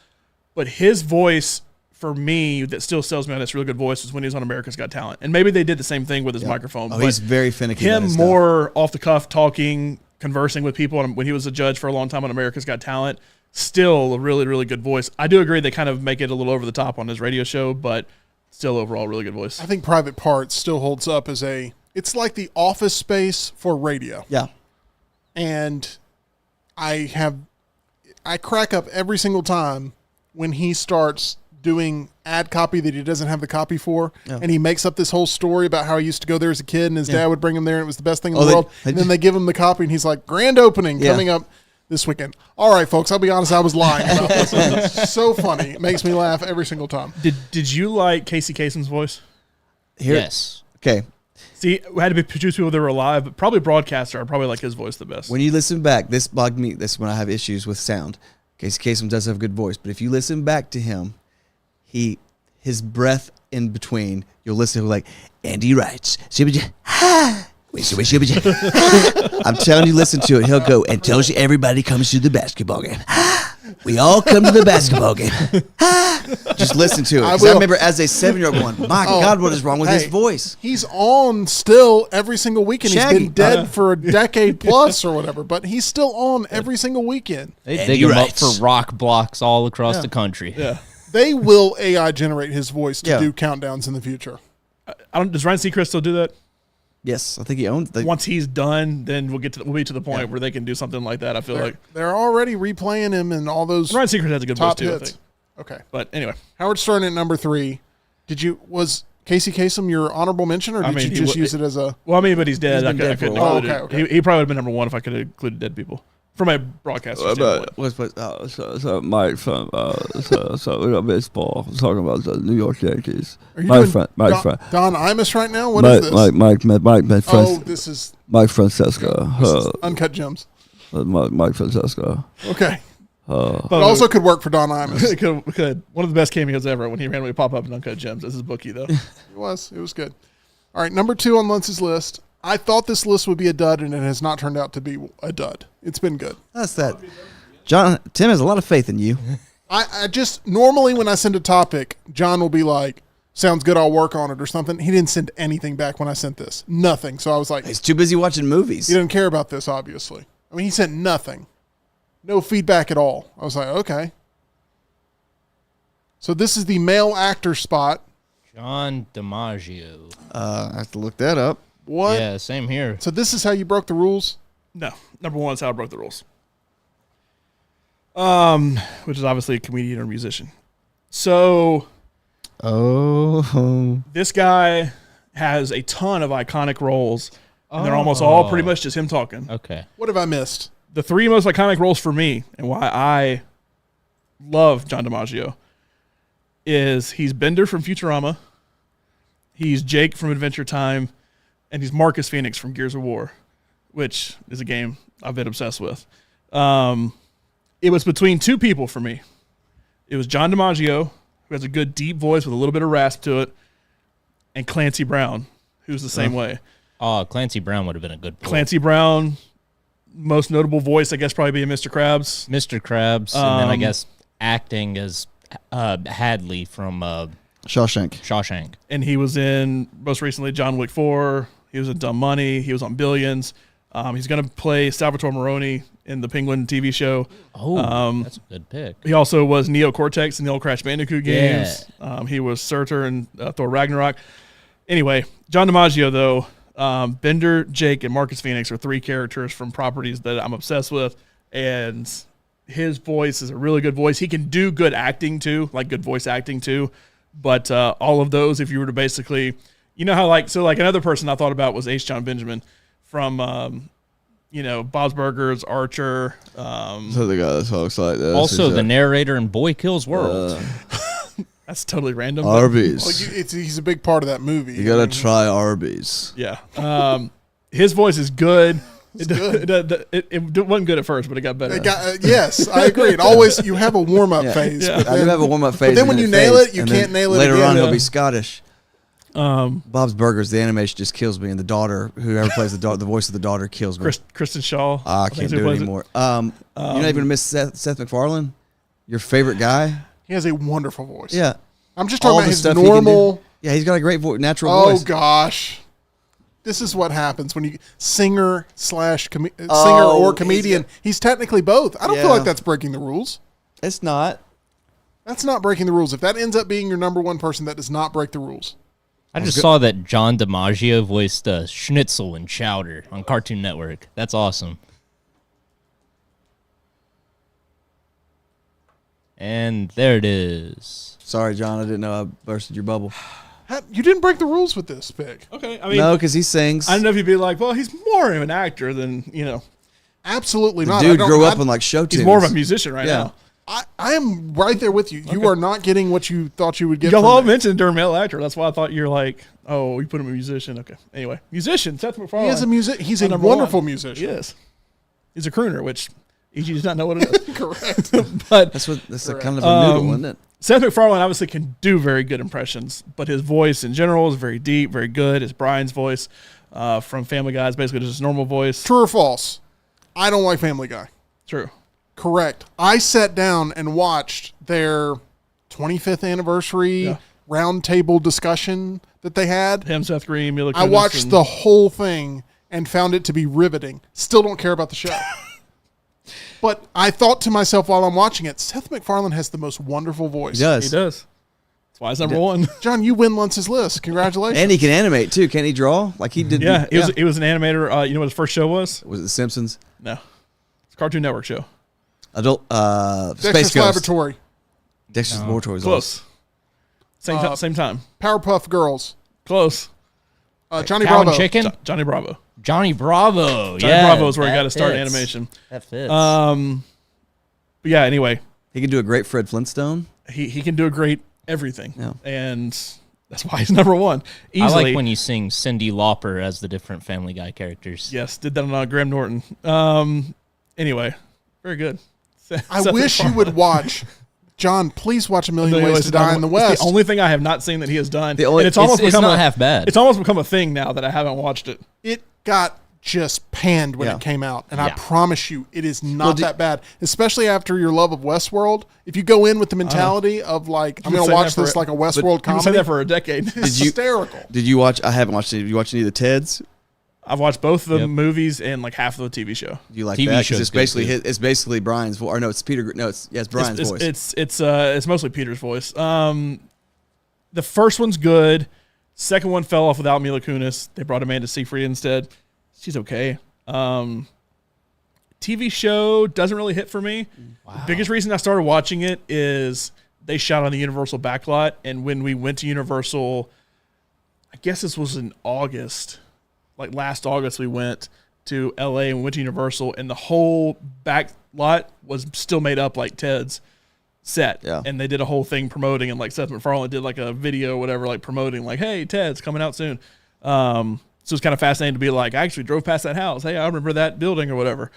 But his voice, for me, that still sells me on this really good voice is when he was on America's Got Talent. And maybe they did the same thing with his microphone. Oh, but he's very finicky. Him more off the cuff, talking, conversing with people. And when he was a judge for a long time on America's Got Talent, still a really, really good voice. I do agree they kind of make it a little over the top on his radio show, but still overall really good voice. I think Private Parts still holds up as it's like the Office Space for radio. Yeah. And I crack up every single time when he starts doing ad copy that he doesn't have the copy for, and he makes up this whole story about how he used to go there as a kid and his dad would bring him there and it was the best thing in the world. And then they give him the copy and he's like, grand opening coming up this weekend. All right, folks, I'll be honest, I was lying about this. It's so funny. It makes me laugh every single time. Did you like Casey Kasem's voice? Yes. Okay. See, we had to choose people that were alive, but probably broadcaster. I probably like his voice the best. When you listen back, this bugged me. This is when I have issues with sound. Casey Kasem does have a good voice, but if you listen back to him, his breath in between, you'll listen to like, Andy writes, I'm telling you, listen to it. He'll go and tells you everybody comes to the basketball game. We all come to the basketball game. Just listen to it. I remember as a 7-year-old going, my God, what is wrong with his voice? He's on still every single weekend. Shaggy. He's been dead for a decade plus or whatever, but he's still on every single weekend. They dig him up for rock blocks all across the country. Yeah. They will AI generate his voice to do countdowns in the future. Does Ryan Seacrest still do that? Yes, I think he owns. Once he's done, then we'll be to the point where they can do something like that. I feel like they're already replaying him and all those. Ryan Seacrest has a good voice top too. hits. I think. Okay, but anyway, Howard Stern at number 3. Was Casey Kasem your honorable mention, or did you just use it as a? Well, I mean, but he's dead. I dead couldn't for a include while. it. Okay. He probably would have been number 1 if I could have included dead people from a broadcaster standpoint. So Mike from we got baseball talking about the New York Yankees. Are you My doing friend Don Imus right now? What is this? Mike, this is Mike Francesco. Uncut Gems. Mike Francesco. Okay. It also could work for Don Imus. It could. One of the best cameos ever when he randomly pop up in Uncut Gems. This is bookie though. It was good. All right, number 2 on Lunce's list. I thought this list would be a dud, and it has not turned out to be a dud. It's been good. That's that. Tim has a lot of faith in you. I just, normally when I send a topic, John will be like, sounds good, I'll work on it or something. He didn't send anything back when I sent this. Nothing. So I was like, He's too busy watching movies. He didn't care about this, obviously. I mean, he sent nothing. No feedback at all. I was like, okay. So this is the male actor spot. John DiMaggio. I have to look that up. What? Yeah, same here. So this is how you broke the rules? No, number 1 is how I broke the rules. Which is obviously a comedian or musician. So, this guy has a ton of iconic roles, and they're almost all pretty much just him talking. Okay. What have I missed? The 3 most iconic roles for me, and why I love John DiMaggio, is he's Bender from Futurama, he's Jake from Adventure Time, and he's Marcus Phoenix from Gears of War, which is a game I've been obsessed with. It was between 2 people for me. It was John DiMaggio, who has a good deep voice with a little bit of rasp to it, and Clancy Brown, who's the same way. Oh, Clancy Brown would have been a good pull. Clancy Brown, most notable voice, I guess, probably being Mr. Krabs. Mr. Krabs, and then I guess acting as Hadley from Shawshank. And he was in, most recently, John Wick 4. He was in Dumb Money. He was on Billions. He's going to play Salvatore Maroni in the Penguin TV show. Oh, that's a good pick. He also was Neo Cortex in the old Crash Bandicoot games. Yeah. He was Surtur in Thor Ragnarok. Anyway, John DiMaggio, though, Bender, Jake, and Marcus Phoenix are 3 characters from properties that I'm obsessed with. And his voice is a really good voice. He can do good acting, too, like good voice acting, too. But all of those, if you were to basically... You know how, like another person I thought about was H. John Benjamin from Bob's Burgers, Archer. So the guy that talks like this. Also, the narrator in Boy Kills World. That's totally random. Arby's. Well, he's a big part of that movie. You gotta try Arby's. Yeah. His voice is good. It wasn't good at first, but it got better. Yes, I agree. It always you have a warm up phase. Yeah. But I do have a warm up phase. But then when you nail it, you can't nail it later again. on, Yeah. he'll be Scottish. Bob's Burgers, the animation just kills me, and the daughter, whoever plays the voice of the daughter, kills me. Kristen Shaw. I can't do it anymore. You're not even gonna miss Seth MacFarlane, your favorite guy. He has a wonderful voice. Yeah, I'm just talking all about the his stuff he can normal. do. Yeah, he's got a great natural Oh voice. gosh, this is what happens when you singer Oh, or comedian. He's technically both. I don't feel Yeah. like that's breaking the rules. It's not. That's not breaking the rules. If that ends up being your number one person, that does not break the rules. I just saw that John DiMaggio voiced Schnitzel and Chowder on Cartoon Network. That's awesome. And there it is. Sorry, John. I didn't know I bursted your bubble. You didn't break the rules with this pick. Okay. I mean, No, because he sings. I don't know if you'd be like, well, he's more of an actor than, Absolutely The not. dude grew up on like show tunes. he's more of a musician right Yeah. now. I am right there with you. You are not getting what you thought you would get. Y'all from all me. mentioned they're a male actor. That's why I thought you're like, oh, you put him a musician. Okay. Anyway, musician, Seth MacFarlane. He is a music. He's a Number wonderful one. musician. Yes. He's a crooner, which EG does not know what it is. Correct. But That's a kind of a noodle, isn't it? Seth MacFarlane obviously can do very good impressions, but his voice in general is very deep, very good. It's Brian's voice from Family Guy is basically just his normal voice. True or false? I don't like Family Guy. True. Correct. I sat down and watched their 25th anniversary roundtable discussion that they had. Him, Seth Green, Mila Kunis. I watched the whole thing and found it to be riveting. Still don't care about the show. But I thought to myself while I'm watching it, Seth MacFarlane has the most wonderful voice. He does. He does. That's why he's number one. John, you win Lunce's list. Congratulations. And he can animate too. Can't he draw? Like he did. Yeah, he was an animator. You know what his first show was? Was it The Simpsons? No. It's a Cartoon Network show. Adult Dexter's Space Ghost. Laboratory. Dexter's Laboratory. Close. Same time. Powerpuff Girls. Close. Johnny Cow and Bravo. Chicken? Johnny Bravo. Johnny Bravo. Johnny yeah, Bravo is where he that got to start fits. animation. That fits. But yeah, anyway, He can do a great Fred Flintstone. he can do a great everything. Yeah. And that's why he's number one. I Easily. like when you sing Cyndi Lauper as the different Family Guy characters. Yes, did that on Graham Norton. Anyway, very good. I Seth wish you MacFarlane. would watch. John, please watch A Million Million Ways to Die in the West. It's the only thing I have not seen that he has done. The only- and it's almost it's become not a, half bad. It's almost become a thing now that I haven't watched it. It got just panned when Yeah. it came out. And I Yeah. promise you, it is not that bad. Especially after your love of Westworld. If you go in with the mentality of like, I'm You've going to been watch saying that this for- like a Westworld You've been saying comedy, that for a decade. it's hysterical. Did you watch? I haven't watched it. Did you watch any of the Teds? I've watched both the Yep. movies and like half of the TV show. Do you like TV that? 'Cause show's it's good, basically too. it's basically Brian's voice. Or no, it's Peter. No, it's Brian's voice. It's mostly Peter's voice. The first one's good. Second one fell off without Mila Kunis. They brought Amanda Seyfried instead. She's okay. TV show doesn't really hit for me. The biggest reason I started watching it is they shot on the Universal backlot, and when we went to Universal, I guess this was in August, like last August, we went to LA and we went to Universal, and the whole back lot was still made up like Ted's set. Yeah. And they did a whole thing promoting, and like Seth MacFarlane did like a video or whatever, like promoting, like, hey, Ted's coming out soon. So it's kind of fascinating to be like, I actually drove past that house. Hey, I remember that building or whatever.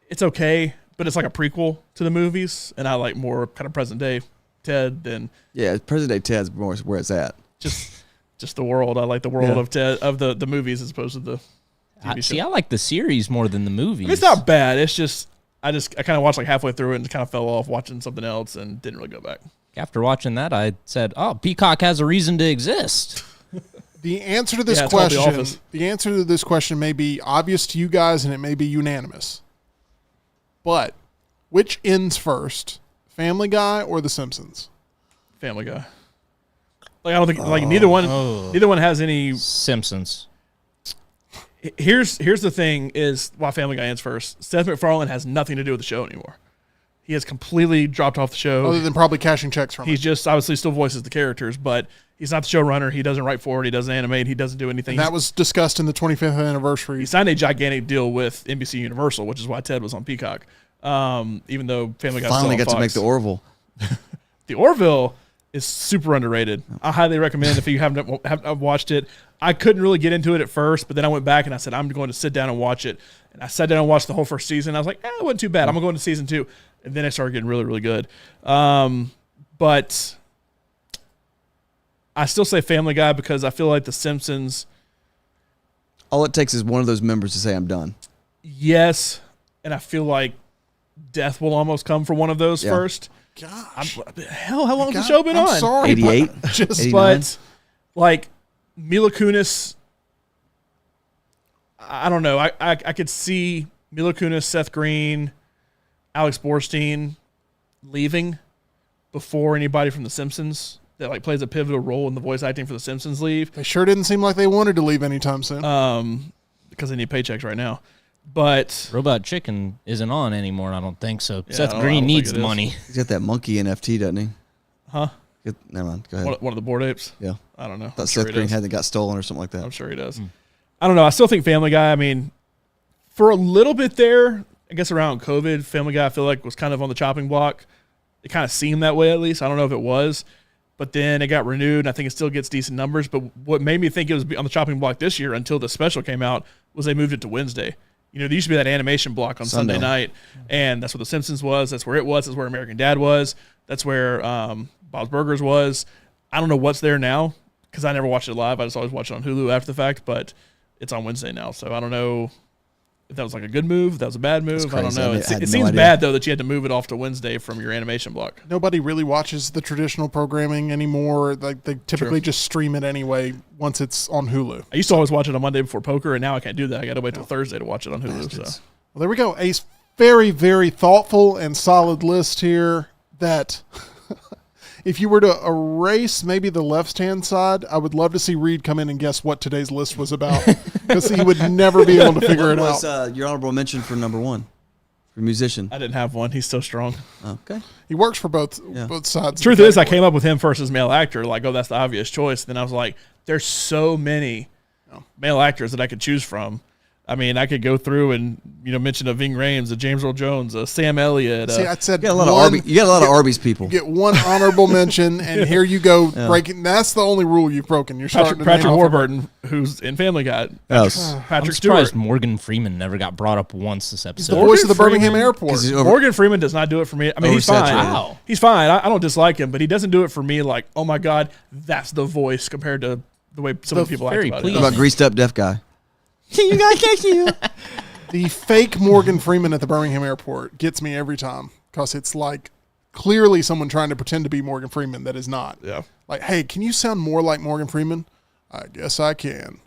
It's okay, but it's like a prequel to the movies, and I like more kind of present day Ted than Yeah, present day Ted's more where it's at. just the world. I like the world Yeah. of Ted of the movies as opposed to the TV show. See, I like the series more than the movies. I mean, it's not bad. It's just I kind of watched like halfway through it and kind of fell off watching something else and didn't really go back. After watching that, I said, "Oh, Peacock has a reason to exist." The answer to this Yeah, it's called The question, Office. the answer to this question may be obvious to you guys, and it may be unanimous. But which ends first, Family Guy or The Simpsons? Family Guy. Like I don't think like neither one has any. Simpsons. Here's the thing is why Family Guy ends first. Seth MacFarlane has nothing to do with the show anymore. He has completely dropped off the show. Other than probably cashing checks from He's it. just obviously still voices the characters, but He's not the showrunner. He doesn't write for it. He doesn't animate. He doesn't do anything. And that was discussed in the 25th anniversary. He signed a gigantic deal with NBC Universal, which is why Ted was on Peacock. Even though Family Guy Finally got to make the Orville. The Orville is super underrated. I highly recommend if you haven't watched it. I couldn't really get into it at first, but then I went back and I said, I'm going to sit down and watch it. And I sat down and watched the whole first season. I was like, it wasn't too bad. I'm going to go into season 2. And then it started getting really, really good. But I still say Family Guy because I feel like The Simpsons. All it takes is one of those members to say I'm done. Yes. And I feel like death will almost come for one of those first. Gosh. How long has the show been on? I'm sorry. 88? Just 89? But, like, Mila Kunis, I don't know. I could see Mila Kunis, Seth Green, Alex Borstein leaving before anybody from The Simpsons that like plays a pivotal role in the voice acting for The Simpsons leave. They sure didn't seem like they wanted to leave anytime soon. Because they need paychecks right now. But Robot Chicken isn't on anymore, I don't think so. Yeah, Seth I Green don't needs think the it is. money. He's got that monkey NFT, doesn't he? Huh? Never mind. Go ahead. One of the Bored Apes? Yeah. I don't know. Thought I'm sure Seth he Green does. hadn't got stolen or something like that. I'm sure he does. I don't know. I still think Family Guy, I mean, for a little bit there, I guess around COVID, Family Guy I feel like was kind of on the chopping block. It kind of seemed that way at least. I don't know if it was. But then it got renewed, and I think it still gets decent numbers. But what made me think it was on the chopping block this year until the special came out was they moved it to Wednesday. You know, there used to be that animation block on Sunday night, and that's what The Simpsons was. That's where it was. That's where American Dad was. That's where Bob's Burgers was. I don't know what's there now because I never watched it live. I just always watch it on Hulu after the fact, but it's on Wednesday now. So I don't know if that was like a good move, if that was a bad move. I don't know. I had It no seems idea. bad, though, that you had to move it off to Wednesday from your animation block. Nobody really watches the traditional programming anymore. Like they typically just stream it anyway once it's on Hulu. I used to always watch it on Monday before poker, and now I can't do that. I got to wait till Thursday to watch it on Hulu. So. Well, there we go. A very, very thoughtful and solid list here that if you were to erase maybe the left-hand side, I would love to see Reed come in and guess what today's list was about because he would never be able to figure it What out. was your honorable mention for number 1? For musician? I didn't have one. He's so strong. Okay. He works for both sides. Truth is, I came up with him first as male actor. Like, oh, that's the obvious choice. Then I was like, there's so many male actors that I could choose from. I mean, I could go through and mention a Ving Rhames, a James Earl Jones, a Sam Elliott. See, I said You got a lot of Arby's people. Get one honorable mention, and here you go breaking. That's the only rule you've broken. You're starting Patrick to name off Warburton, who's in Family Guy. Yes. I'm Patrick surprised Stewart. Morgan Freeman never got brought up once this the episode. voice of the Birmingham Freeman- Airport. 'Cause he's Morgan Freeman does not do it for me. I mean, he's fine. Oversaturated. Wow. He's fine. I don't dislike him, but he doesn't do it for me like, oh my God, that's the voice compared to the way some of the people act very about pleased. it. What about greased up deaf guy? The fake Morgan Freeman at the Birmingham Airport gets me every time because it's like clearly someone trying to pretend to be Morgan Freeman that is not. Yeah. Like, hey, can you sound more like Morgan Freeman? I guess I can.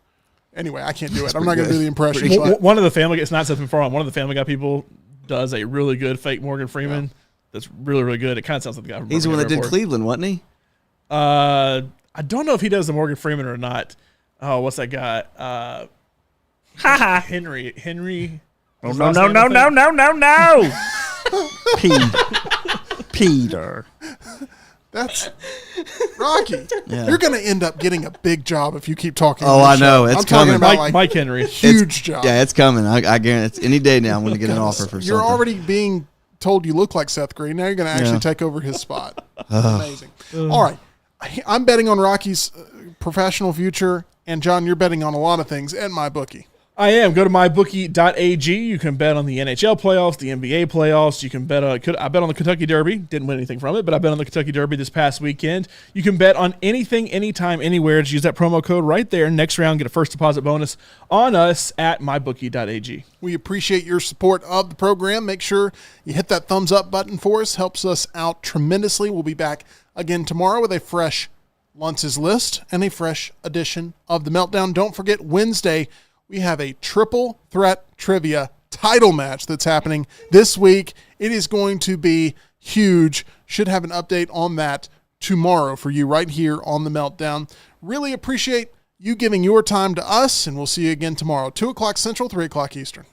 Anyway, I can't do it. I'm not going to do the impression. but One of the Family Guy, it's not something far on. One of the Family Guy people does a really good fake Morgan Freeman. That's really, really good. It kind of sounds like the guy from He's the one that Birmingham did Airport. Cleveland, wasn't he? I don't know if he does the Morgan Freeman or not. Oh, what's that guy? Henry. No, no. Peter. that's Rocky. Yeah. You're going to end up getting a big job if you keep talking. Oh, on this I know. show. It's I'm talking coming. about like Mike Henry. huge job. Yeah, it's coming. I guarantee. It's any day now I'm going to get an offer for something. You're already being told you look like Seth Green. Now you're going to actually Yeah. take over his spot. Amazing. All right. I'm betting on Rocky's professional future. And, John, you're betting on a lot of things at MyBookie. I am. Go to mybookie.ag. You can bet on the NHL playoffs, the NBA playoffs. You can bet on. I bet on the Kentucky Derby. Didn't win anything from it, but I bet on the Kentucky Derby this past weekend. You can bet on anything, anytime, anywhere. Just use that promo code right there. Next round, get a first deposit bonus on us at mybookie.ag. We appreciate your support of the program. Make sure you hit that thumbs up button for us. Helps us out tremendously. We'll be back again tomorrow with a fresh Lunce's List and a fresh edition of the Meltdown. Don't forget, Wednesday, we have a triple threat trivia title match that's happening this week. It is going to be huge. Should have an update on that tomorrow for you right here on the Meltdown. Really appreciate you giving your time to us, and we'll see you again tomorrow, 2 o'clock Central, 3 o'clock Eastern.